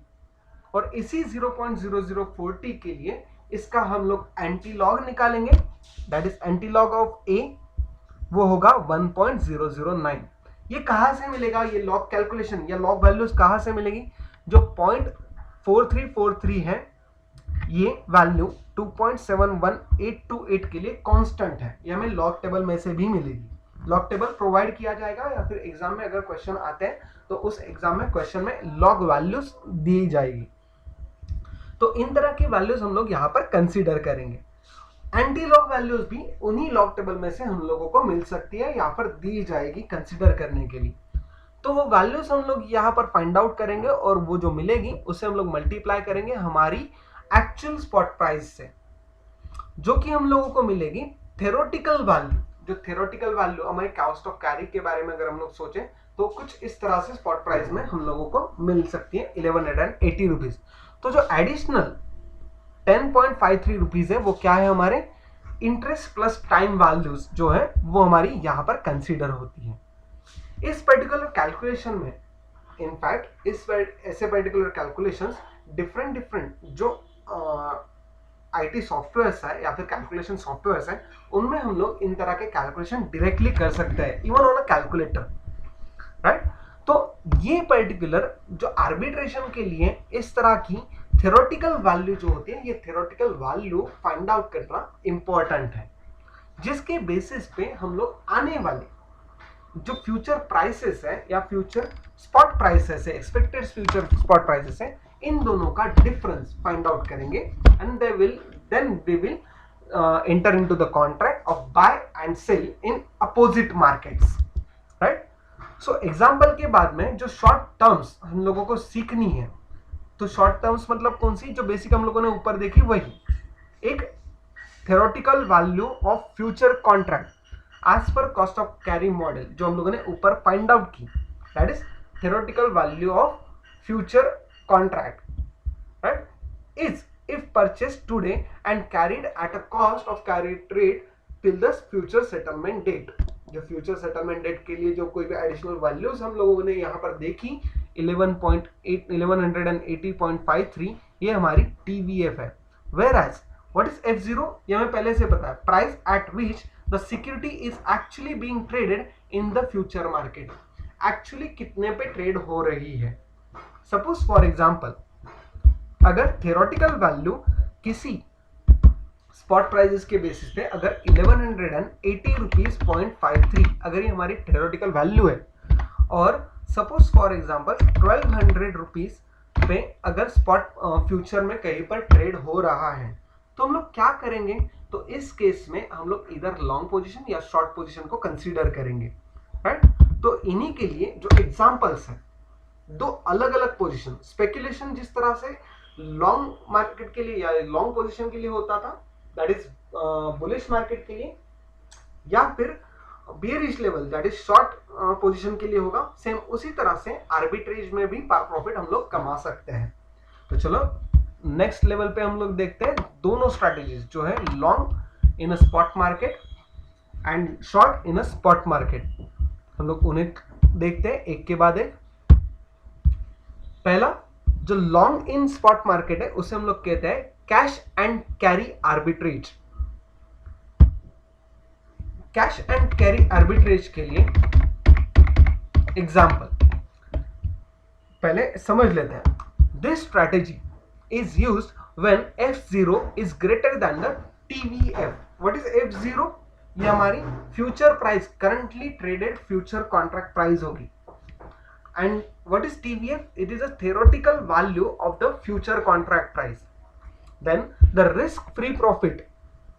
और इसी 0.0040 के लिए इसका हम लोग एंटी लॉग निकालेंगे, that is anti log of A, वो होगा 1.009। ये कहां से मिलेगा, ये लॉग कैलकुलेशन या लॉग वैल्यूज कहां से मिलेगी, जो 0.4343 है ये वैल्यू 2.71828 के लिए कांस्टेंट है, ये हमें लॉग टेबल में से भी मिलेगी। लॉग टेबल प्रोवाइड किया जाएगा या फिर एग्जाम में अगर क्वेश्चन आते हैं तो उस एग्जाम में क्वेश्चन में लॉग वैल्यूज दी जाएगी। तो इन तरह की वैल्यूज हम लोग यहाँ पर कंसीडर करेंगे। एंटी लॉग वैल्यूज भी उन्हीं लॉग टेबल में से हम लोगों को मिल सकती है, यहाँ पर दी जाएगी कंसीडर करने के लिए। तो वो वैल्यूज हम लोग यहाँ पर फाइंड आउट करेंगे और वो जो मिलेगी उसे हम लोग मल्टीप्लाई करेंगे हमारी एक्चुअल स्पॉट प्राइस से, जो कि हम लोगों को मिलेगी थ्योरेटिकल वैल्यू। जो थ्योरेटिकल वैल्यू हमारे कॉस्ट ऑफ कैरी के बारे में अगर हम लोग सोचें तो कुछ इस तरह से स्पॉट प्राइस में हम लोगों को मिल सकती है 1180 रुपीज। तो जो एडिशनल 10.53 रुपीज है वो क्या है, हमारे इंटरेस्ट प्लस टाइम वैल्यूज जो है वो हमारी यहाँ पर कंसीडर होती है। इस पर्टिकुलर कैलकुलेशन में इनफैक्ट ऐसे पर्टिकुलर कैलकुलेशंस डिफरेंट जो आईटी सॉफ्टवेयर्स है या फिर कैलकुलेशन सॉफ्टवेयर्स है उनमें हम लोग इन तरह के कैलकुलेशन डायरेक्टली कर सकते हैं, even on a calculator, right. तो ये पर्टिकुलर जो आर्बिट्रेशन के लिए इस तरह की थ्योरेटिकल वैल्यू जो होती है, ये थ्योरेटिकल वैल्यू फाइंड आउट करना इंपॉर्टेंट है, जिसके बेसिस पे हम लोग आने वाले जो फ्यूचर प्राइसेस है या फ्यूचर स्पॉट प्राइसेस है, एक्सपेक्टेड फ्यूचर स्पॉट प्राइसेस है, इन दोनों का डिफरेंस फाइंड आउट करेंगे and then we will enter into the contract of buy and sell in opposite markets, right. So example के बाद में जो शॉर्ट टर्म्स हम लोगों को सीखनी है, तो शॉर्ट टर्म्स मतलब कौन सी, जो बेसिक हम लोगों ने ऊपर देखी वही, एक theoretical value of future contract as per cost of carry model जो हम लोगों ने ऊपर फाइंड आउट की, that is theoretical value of future contract, right, is if purchased today and carried at a cost of carry trade till the future settlement date। जो future settlement date के लिए जो कोई भी एडिशनल वैल्यूज हम लोगों ने यहाँ पर देखी 1180.53, ये हमारी TVF है। Whereas what is F0, ये हमें पहले से पता है, price at which the security is actually being traded in the future market, actually कितने पे ट्रेड हो रही है। सपोज फॉर एग्जाम्पल, अगर थ्योरेटिकल वैल्यू किसी स्पॉट प्राइसेस के बेसिस पे अगर 1180 रुपीज 0.53 अगर ये हमारी थ्योरेटिकल वैल्यू है, और सपोज फॉर एग्जांपल 1200 रुपीज पे अगर स्पॉट फ्यूचर में कहीं पर ट्रेड हो रहा है, तो हम लोग क्या करेंगे, तो इस केस में हम लोग इधर लॉन्ग पोजीशन या शॉर्ट पोजीशन को कंसीडर करेंगे, राइट। तो इन्हीं के लिए जो एग्जांपल्स हैं, दो अलग अलग पोजीशन, स्पेकुलेशन जिस तरह से लॉन्ग मार्केट के लिए या लॉन्ग पोजीशन के लिए होता था, दैट इज बुलिश मार्केट के लिए, या फिर bearish level that is short position के लिए होगा, सेम उसी तरह से आर्बिट्रेज में भी प्रॉफिट हम लोग कमा सकते हैं। तो चलो नेक्स्ट लेवल पे हम लोग देखते हैं दोनों स्ट्रैटेजीज जो है, long in a spot market and short in a spot market, हम लोग उन्हें देखते हैं एक के बाद एक। पहला जो लॉन्ग इन स्पॉट मार्केट है उसे हम लोग कहते हैं cash and carry arbitrage. Cash and carry arbitrage के लिए एग्जांपल पहले समझ लेते हैं। This strategy is used when F0 is greater than the TVF। What is F0? ये हमारी future price, currently traded future contract price होगी। And what is TVF? It is a theoretical value of the future contract price. Then the risk-free profit,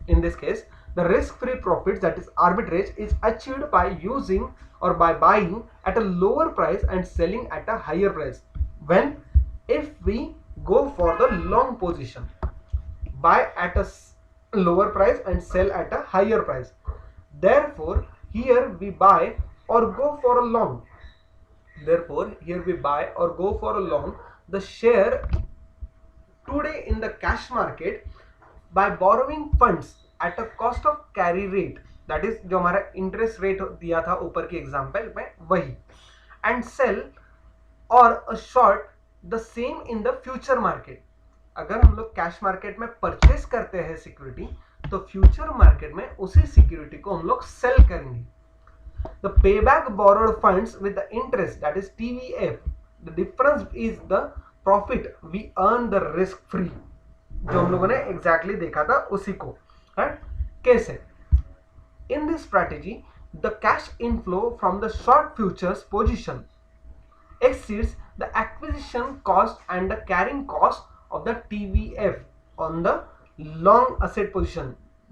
in this case, the risk-free profit, that is arbitrage, is achieved by using or by buying at a lower price and selling at a higher price. When if we go for the long position, buy at a lower price and sell at a higher price. Therefore, here we buy or go for a long. Therefore, here we buy or go for a long the share today in the cash market by borrowing funds at a cost of carry rate, that is जो हमारा interest rate दिया था ऊपर के example में वही, and sell or a short the same in the future market। अगर हम लोग कैश मार्केट में परचेस करते हैं सिक्योरिटी, तो फ्यूचर मार्केट में उसी सिक्योरिटी को हम लोग सेल करेंगे। The payback borrowed funds with the interest, that is TVF, the difference is the profit we earn the risk free, जो हम लोगों ने exactly देखा था उसी को, right? कैसे? In this strategy, the cash inflow from the short futures position exceeds the acquisition cost and the carrying cost of the TVF on the long asset position,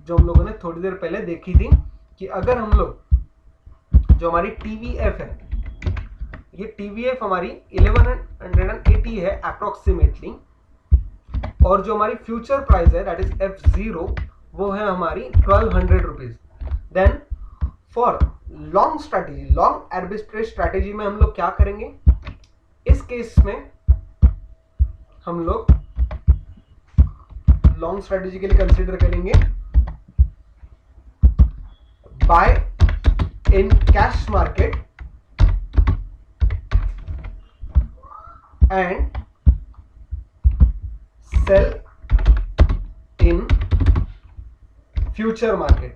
जो हम लोगों ने थोड़ी देर पहले देखी थी कि अगर हम लोग जो हमारी TVF है, ये TVF हमारी 1180 है अप्रोक्सीमेटली, और जो हमारी फ्यूचर प्राइस है दैट इज F0 वो है हमारी 1200 rupees. Then for long strategy, long arbitrage strategy में हम लोग क्या करेंगे, इस केस में हम लोग लॉन्ग स्ट्रैटेजी के लिए कंसीडर करेंगे bye in cash market and sell in future market।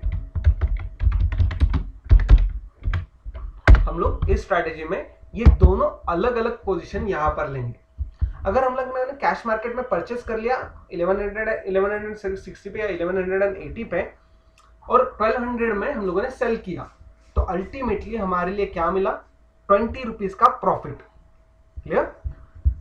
हम लोग इस स्ट्रैटेजी में ये दोनों अलग अलग पोजीशन यहां पर लेंगे। अगर हम लोग ने कैश मार्केट में परचेस कर लिया 1160 पे या 1180 पे और 1200 में हम लोगों ने सेल किया, तो अल्टीमेटली हमारे लिए क्या मिला, 20 रुपीज का profit. Clear?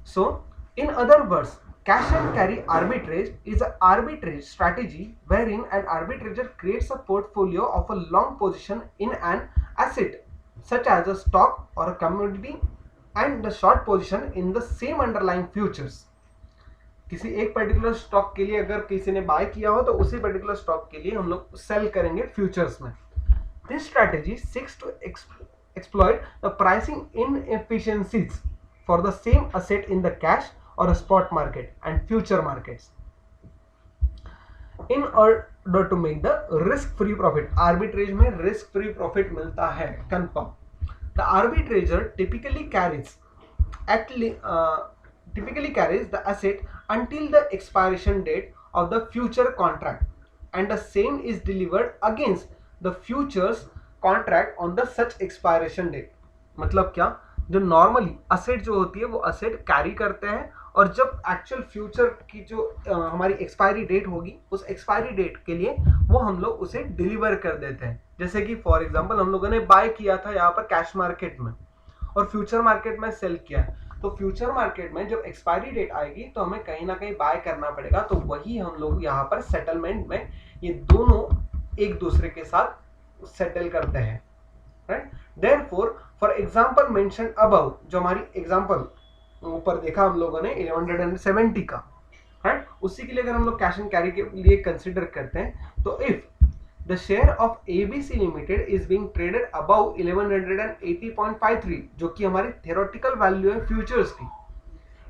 So in other words, cash and carry arbitrage is an arbitrage strategy wherein an arbitrator creates a portfolio of a long position in an asset such as a stock or a commodity and the short position in the same underlying futures. किसी एक particular stock के लिए अगर किसी ने bye किया हो तो उसी पर्टिकुलर स्टॉक के लिए हम लोग सेल करेंगे फ्यूचर्स में। This strategy seeks to exploit the pricing inefficiencies for the same asset in the cash or a spot market and future markets in order to make the risk free profit. arbitrage में risk free profit मिलता है confirm. The arbitrator typically carries the asset until the expiration date of the future contract and the same is delivered against the futures contract on the such expiration date. मतलब क्या, जो normally asset जो होती है वो asset carry करते हैं और जब एक्चुअल फ्यूचर की जो हमारी एक्सपायरी डेट होगी उस एक्सपायरी डेट के लिए वो हम लोग उसे डिलीवर कर देते हैं। जैसे कि फॉर एग्जांपल हम लोगों ने बाय किया था यहाँ पर कैश मार्केट में और फ्यूचर मार्केट में सेल किया है, तो फ्यूचर मार्केट में जब एक्सपायरी डेट आएगी तो हमें कहीं ना कहीं बाय करना पड़ेगा, तो वही हम लोग यहाँ पर सेटलमेंट में ये दोनों एक दूसरे के साथ सेटल करते हैं। Right? Therefore for example mention above, जो हमारी एग्जांपल ऊपर देखा हम लोगों ने 1170 का, राइट, उसी के लिए अगर हम लोग कैश एंड कैरी के लिए कंसीडर करते हैं तो if the share of ABC limited is being traded above 1180.53, जो कि हमारी थ्योरेटिकल वैल्यू है फ्यूचर्स की,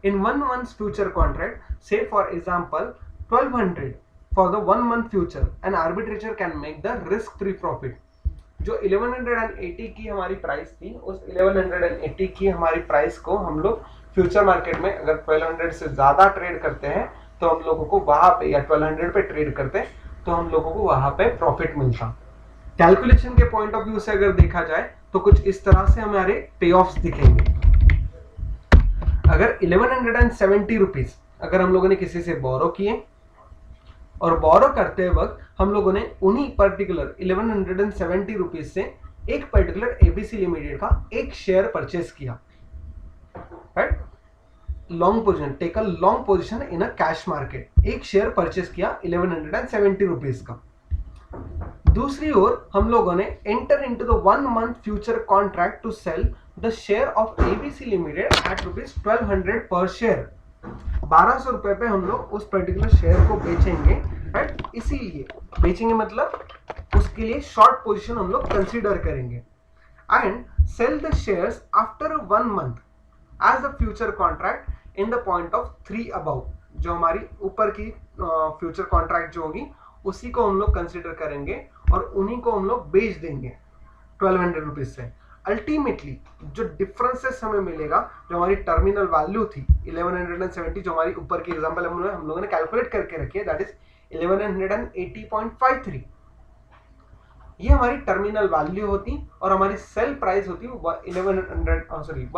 इन 1 मंथ फ्यूचर कॉन्ट्रैक्ट, से for example 1200 for the 1 month future, N arbitrator can make the risk free profit. जो 1180 की हमारी प्राइस थी, उस 1180 की हमारी प्राइस को हम लोग फ्यूचर मार्केट में अगर 1200 से ज्यादा ट्रेड करते हैं तो हम लोगों को वहां पे, या 1200 पे ट्रेड करते हैं तो हम लोगों को वहां पे प्रॉफिट मिलता। कैलकुलेशन के पॉइंट ऑफ व्यू से अगर देखा जाए तो कुछ इस तरह से हमारे पे ऑफ्स दिखेंगे। अगर 1170 रुपीज अगर हम लोगों ने किसी से बोरो किए और बोरो करते वक्त हम लोगों ने उन्हीं पर्टिकुलर 1170 रुपीज से एक पर्टिकुलर एबीसी लिमिटेड का एक शेयर परचेस किया, right, long position, take a long position in a cash market, एक शेयर परचेस किया 1170 रुपीज का। दूसरी ओर हम लोगों ने enter into the 1 month future contract to sell the share of ABC limited at ₹1200 per share. 1200 रुपए पे हम लोग उस पर्टिकुलर शेयर को बेचेंगे, राइट, इसीलिए बेचेंगे मतलब उसके लिए शॉर्ट पोजीशन हम लोग कंसीडर करेंगे and sell the shares after 1 month as the future contract in the point of 3 above. जो हमारी ऊपर की फ्यूचर कॉन्ट्रैक्ट जो होगी उसी को हम लोग कंसीडर करेंगे और उन्हीं को हम लोग बेच देंगे 1200 रुपीज से। अल्टीमेटली जो डिफरेंसेस हमें मिलेगा, जो हमारी टर्मिनल वैल्यू थी 1170, जो हमारी ऊपर की एग्जांपल हम लोगों ने कैलकुलेट करके रखी है, दैट इज 1180.53, ये हमारी टर्मिनल वैल्यू होती और हमारी सेल प्राइस होती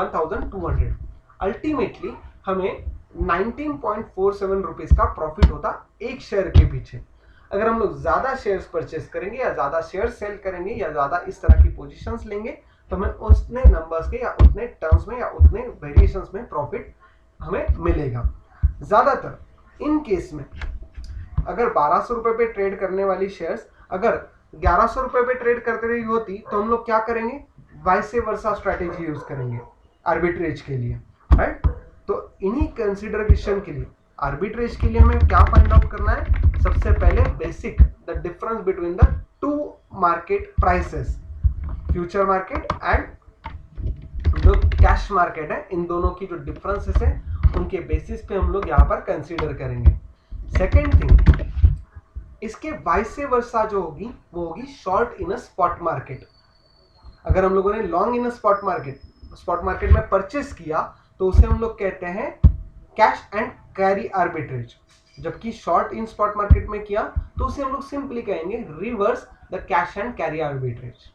1200। अल्टीमेटली हमें 19.47 रुपीज का प्रॉफिट होता एक शेयर के पीछे। अगर हम लोग ज्यादा शेयर्स परचेस करेंगे या ज्यादा शेयर सेल करेंगे या ज्यादा इस तरह की पोजीशंस लेंगे तो हमें उतने नंबर्स के या उतने टर्म्स में या उतने वेरिएशंस में प्रॉफिट हमें मिलेगा। ज्यादातर इन केस में अगर 1200 रुपए पे ट्रेड करने वाली शेयर्स अगर 1100 रुपए पे ट्रेड करते रही होती तो हम लोग क्या करेंगे, वाइस वर्सा स्ट्रैटेजी यूज करेंगे आर्बिट्रेज के लिए, राइट। तो इन्हीं कंसिडरेशन के लिए आर्बिट्रेज के लिए हमें क्या फाइंड आउट करना है, सबसे पहले basic the difference between the two market prices, future market and जो कैश मार्केट है, इन दोनों की जो डिफरेंसेस है उनके बेसिस पे हम लोग यहाँ पर कंसीडर करेंगे। सेकेंड थिंग, इसके वाइस वर्सा जो होगी वो होगी शॉर्ट इन अ स्पॉट मार्केट। अगर हम लोगों ने लॉन्ग इन अ स्पॉट मार्केट में परचेस किया तो उसे हम लोग कहते हैं कैश एंड कैरी आर्बिट्रेज, जबकि शॉर्ट इन स्पॉट मार्केट में किया तो उसे हम लोग सिंपली कहेंगे reverse the cash and carry arbitrage.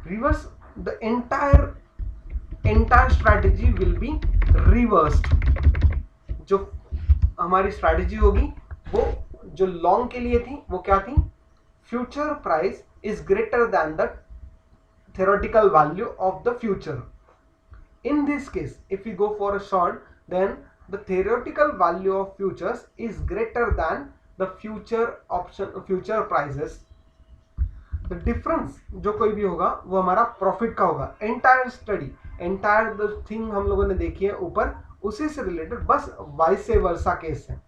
Reverse the entire entire strategy will be reversed. जो हमारी स्ट्रैटेजी होगी वो जो लॉन्ग के लिए थी वो क्या थी, future price is greater than the theoretical value of the future. In this case, if we go for a short, then the theoretical value of futures is greater than the future prices. The difference जो कोई भी होगा वो हमारा profit का होगा। Entire study, entire the thing हम लोगों ने देखी है ऊपर, उसी से रिलेटेड बस वाइस वर्सा केस है।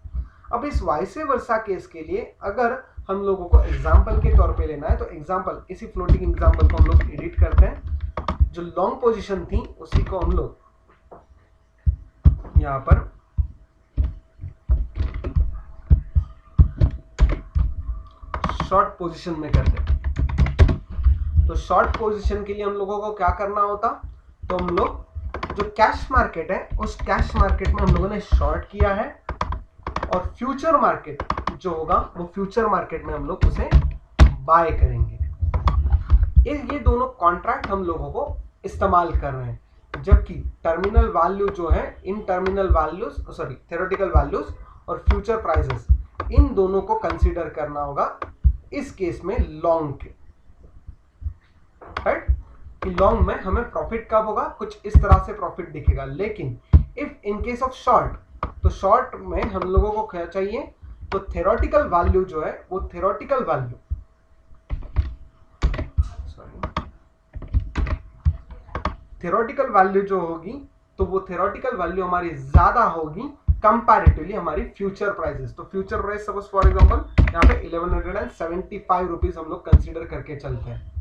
अब इस वाइस वर्सा केस के लिए अगर हम लोगों को एग्जाम्पल के तौर पे लेना है तो एग्जाम्पल, इसी फ्लोटिंग एग्जाम्पल को हम लोग एडिट करते हैं। जो लॉन्ग पोजीशन थी उसी को हम लोग यहां पर शॉर्ट पोजीशन में करते हैं। तो शॉर्ट पोजीशन के लिए हम लोगों को क्या करना होता, तो हम लोग जो कैश मार्केट है उस कैश मार्केट में हम लोगों ने शॉर्ट किया है, और फ्यूचर मार्केट जो होगा वो फ्यूचर मार्केट में हम लोग उसे बाय करेंगे। ये दोनों कॉन्ट्रैक्ट हम लोगों को इस्तेमाल कर रहे हैं, जबकि टर्मिनल वैल्यू जो है, इन terminal values sorry theoretical values और फ्यूचर प्राइसेस, इन दोनों को कंसीडर करना होगा इस केस में लॉन्ग के, राइट। कि लॉन्ग में हमें प्रॉफिट कब होगा, कुछ इस तरह से प्रॉफिट दिखेगा। लेकिन if in case of short, तो शॉर्ट में हम लोगों को क्या चाहिए, तो थ्योरेटिकल वैल्यू जो है वो थ्योरेटिकल वैल्यू थ्योरेटिकल वैल्यू जो होगी, तो वो थ्योरेटिकल वैल्यू हमारी ज्यादा होगी कंपैरेटिवली हमारी फ्यूचर प्राइसेस। तो future price suppose for example यहाँ पे 1175 रुपीज हम लोग कंसीडर करके चलते हैं,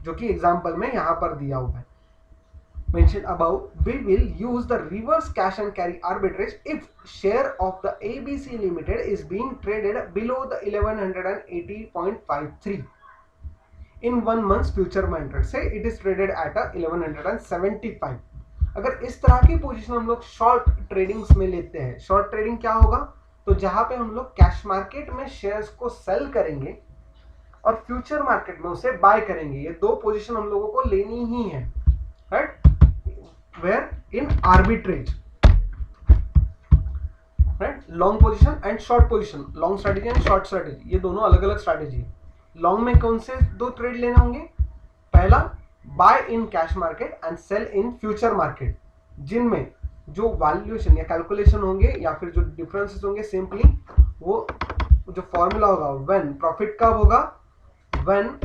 जो कि एग्जांपल में यहाँ पर दिया हुआ है। Mentioned above, we will use the reverse cash and carry arbitrage if share of the ABC Limited is being traded below the 1180.53 in 1 month's future market. Say it is traded at a 1175. अगर इस तरह की position हम लोग short tradings में लेते हैं, short trading क्या होगा, तो जहां पे हम लोग कैश मार्केट में शेयर्स को सेल करेंगे और फ्यूचर मार्केट में उसे बाय करेंगे। ये दो पोजीशन हम लोगों को लेनी ही है, right. Where in arbitrage, right? Long position and short position, long strategy and short strategy, ये दोनों अलग अलग स्ट्रैटेजी है। लॉन्ग में कौन से दो ट्रेड लेने होंगे, पहला buy in cash market and sell in future market, जिनमें जो वैल्यूएशन या कैलकुलेशन होंगे या फिर जो डिफरेंसेस होंगे, सिंपली वो जो फॉर्मूला होगा, व्हेन प्रॉफिट कब होगा, व्हेन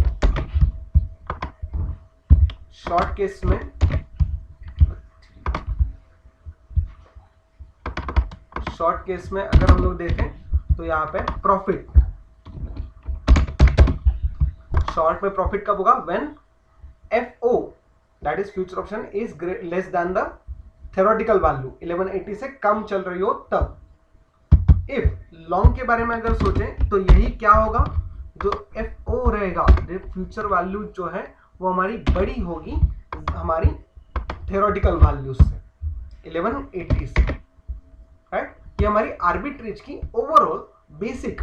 शॉर्ट केस में शॉर्ट केस में अगर हम लोग देखें तो यहाँ पे प्रॉफिट, शॉर्ट में प्रॉफिट कब होगा, when FO that is future option is less than the theoretical value, 1180 से कम चल रही हो तब। इफ लॉन्ग के बारे में अगर सोचें तो यही क्या होगा, जो FO रहेगा, फ्यूचर वैल्यू जो है वो हमारी बड़ी होगी हमारी थ्योरेटिकल वैल्यू से, 1180 से, राइट। ये हमारी आर्बिट्रेज की ओवरऑल बेसिक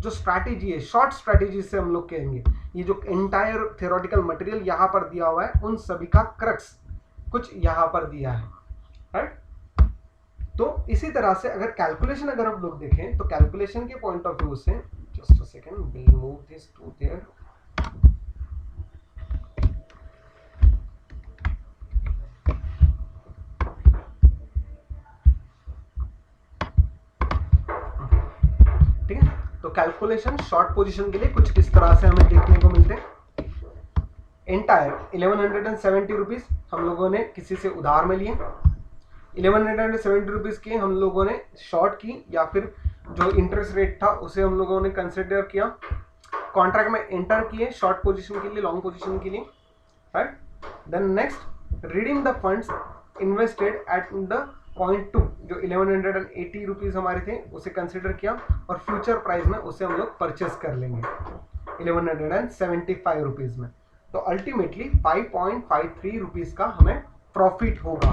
जो स्ट्रैटेजी है, शॉर्ट स्ट्रैटेजी से हम लोग कहेंगे। ये जो एंटायर थ्योरेटिकल मटेरियल यहाँ पर दिया हुआ है, उन सभी का क्रक्स कुछ यहाँ पर दिया है, राइट। तो इसी तरह से अगर कैलकुलेशन अगर हम लोग देखें तो कैलकुलेशन के पॉइंट ऑफ व्यू से, just a second, will move this to there. तो कैलकुलेशन शॉर्ट पोजीशन के लिए कुछ इस तरह से हमें देखने को मिलते हैं। एंटायर 1170 रुपीज हम लोगों ने किसी से उधार में लिए, 1170 रुपीज के हम लोगों ने शॉर्ट की, या फिर जो इंटरेस्ट रेट था उसे हम लोगों ने कंसिडर किया, कॉन्ट्रैक्ट में एंटर किए शॉर्ट पोजीशन के लिए, लॉन्ग पोजीशन के लिए, right. Then next, reading the funds invested at the point 2, जो 1180 रुपीज हमारे थे उसे कंसिडर किया, और फ्यूचर प्राइस में उसे हम लोग परचेस कर लेंगे 1175 रुपीज में। तो अल्टीमेटली 5.53 रुपीज का हमें प्रॉफिट होगा,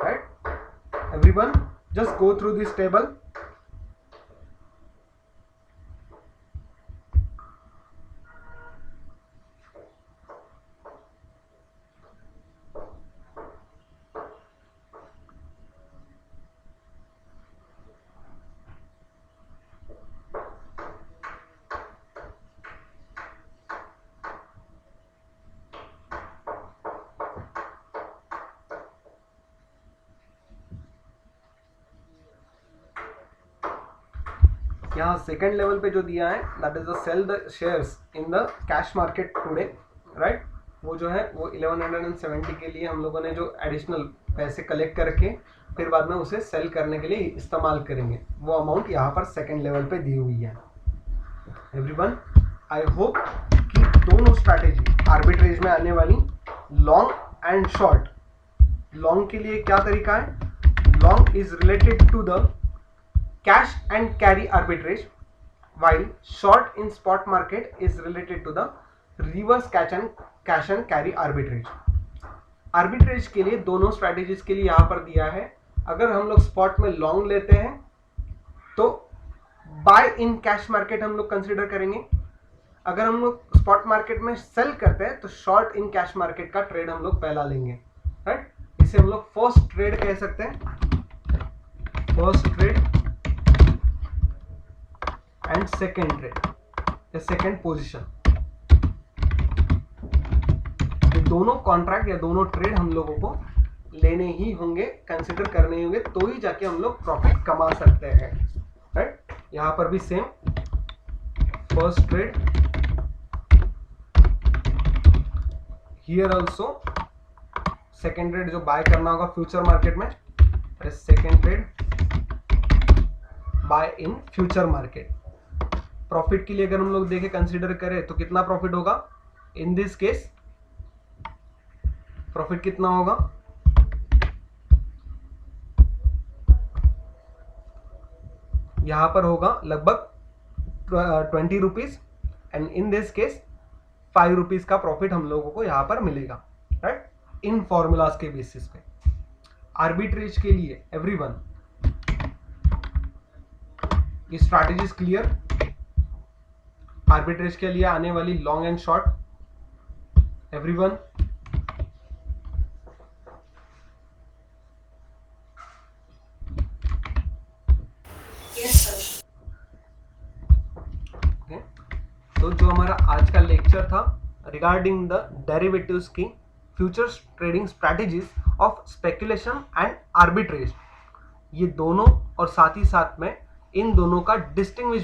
right. Everyone just go through this table. यहाँ सेकंड लेवल पे जो दिया है that is the sell the shares in the cash market today, right. वो जो है वो 1170 के लिए हम लोगों ने जो एडिशनल पैसे कलेक्ट करके फिर बाद में उसे सेल करने के लिए इस्तेमाल करेंगे, वो अमाउंट यहाँ पर सेकंड लेवल पे दी हुई है। एवरीवन, आई होप कि दोनों स्ट्रैटेजी आर्बिट्रेज में आने वाली लॉन्ग एंड शॉर्ट, लॉन्ग के लिए क्या तरीका है, long is related to the cash and carry arbitrage, while short in spot market is related to the reverse cash and carry arbitrage. Arbitrage के लिए दोनों स्ट्रैटेजीज के लिए यहां पर दिया है, अगर हम लोग स्पॉट में लॉन्ग लेते हैं तो बाय इन कैश मार्केट हम लोग कंसीडर करेंगे, अगर हम लोग स्पॉट मार्केट में सेल करते हैं तो शॉर्ट इन कैश मार्केट का ट्रेड हम लोग पहला लेंगे, राइट। इसे हम लोग फर्स्ट ट्रेड कह सकते हैं, first trade and second trade या सेकेंड पोजीशन। ये दोनों कॉन्ट्रैक्ट या दोनों ट्रेड हम लोगों को लेने ही होंगे, कंसिडर करने होंगे, तो ही जाके हम लोग प्रॉफिट कमा सकते हैं, राइट। यहां पर भी same first trade, here also second trade जो बाय करना होगा फ्यूचर मार्केट में, second trade by in future market. Profit के लिए अगर हम लोग देखें कंसीडर करें तो कितना प्रॉफिट होगा, इन दिस केस प्रॉफिट कितना होगा, यहां पर होगा लगभग 20 rupees and in this case 5 rupees का प्रॉफिट हम लोगों को यहां पर मिलेगा, राइट, इन फॉर्मूलाज के बेसिस पे। आर्बिट्रेज के लिए एवरीवन ये स्ट्रैटेजीज क्लियर, आर्बिट्रेज के लिए आने वाली long and short, everyone. Yes, sir. Okay, तो जो हमारा आज का लेक्चर था रिगार्डिंग द डेरिवेटिव्स की futures trading strategies of speculation and arbitrage, ये दोनों और साथ ही साथ में इन दोनों का डिस्टिंग्विश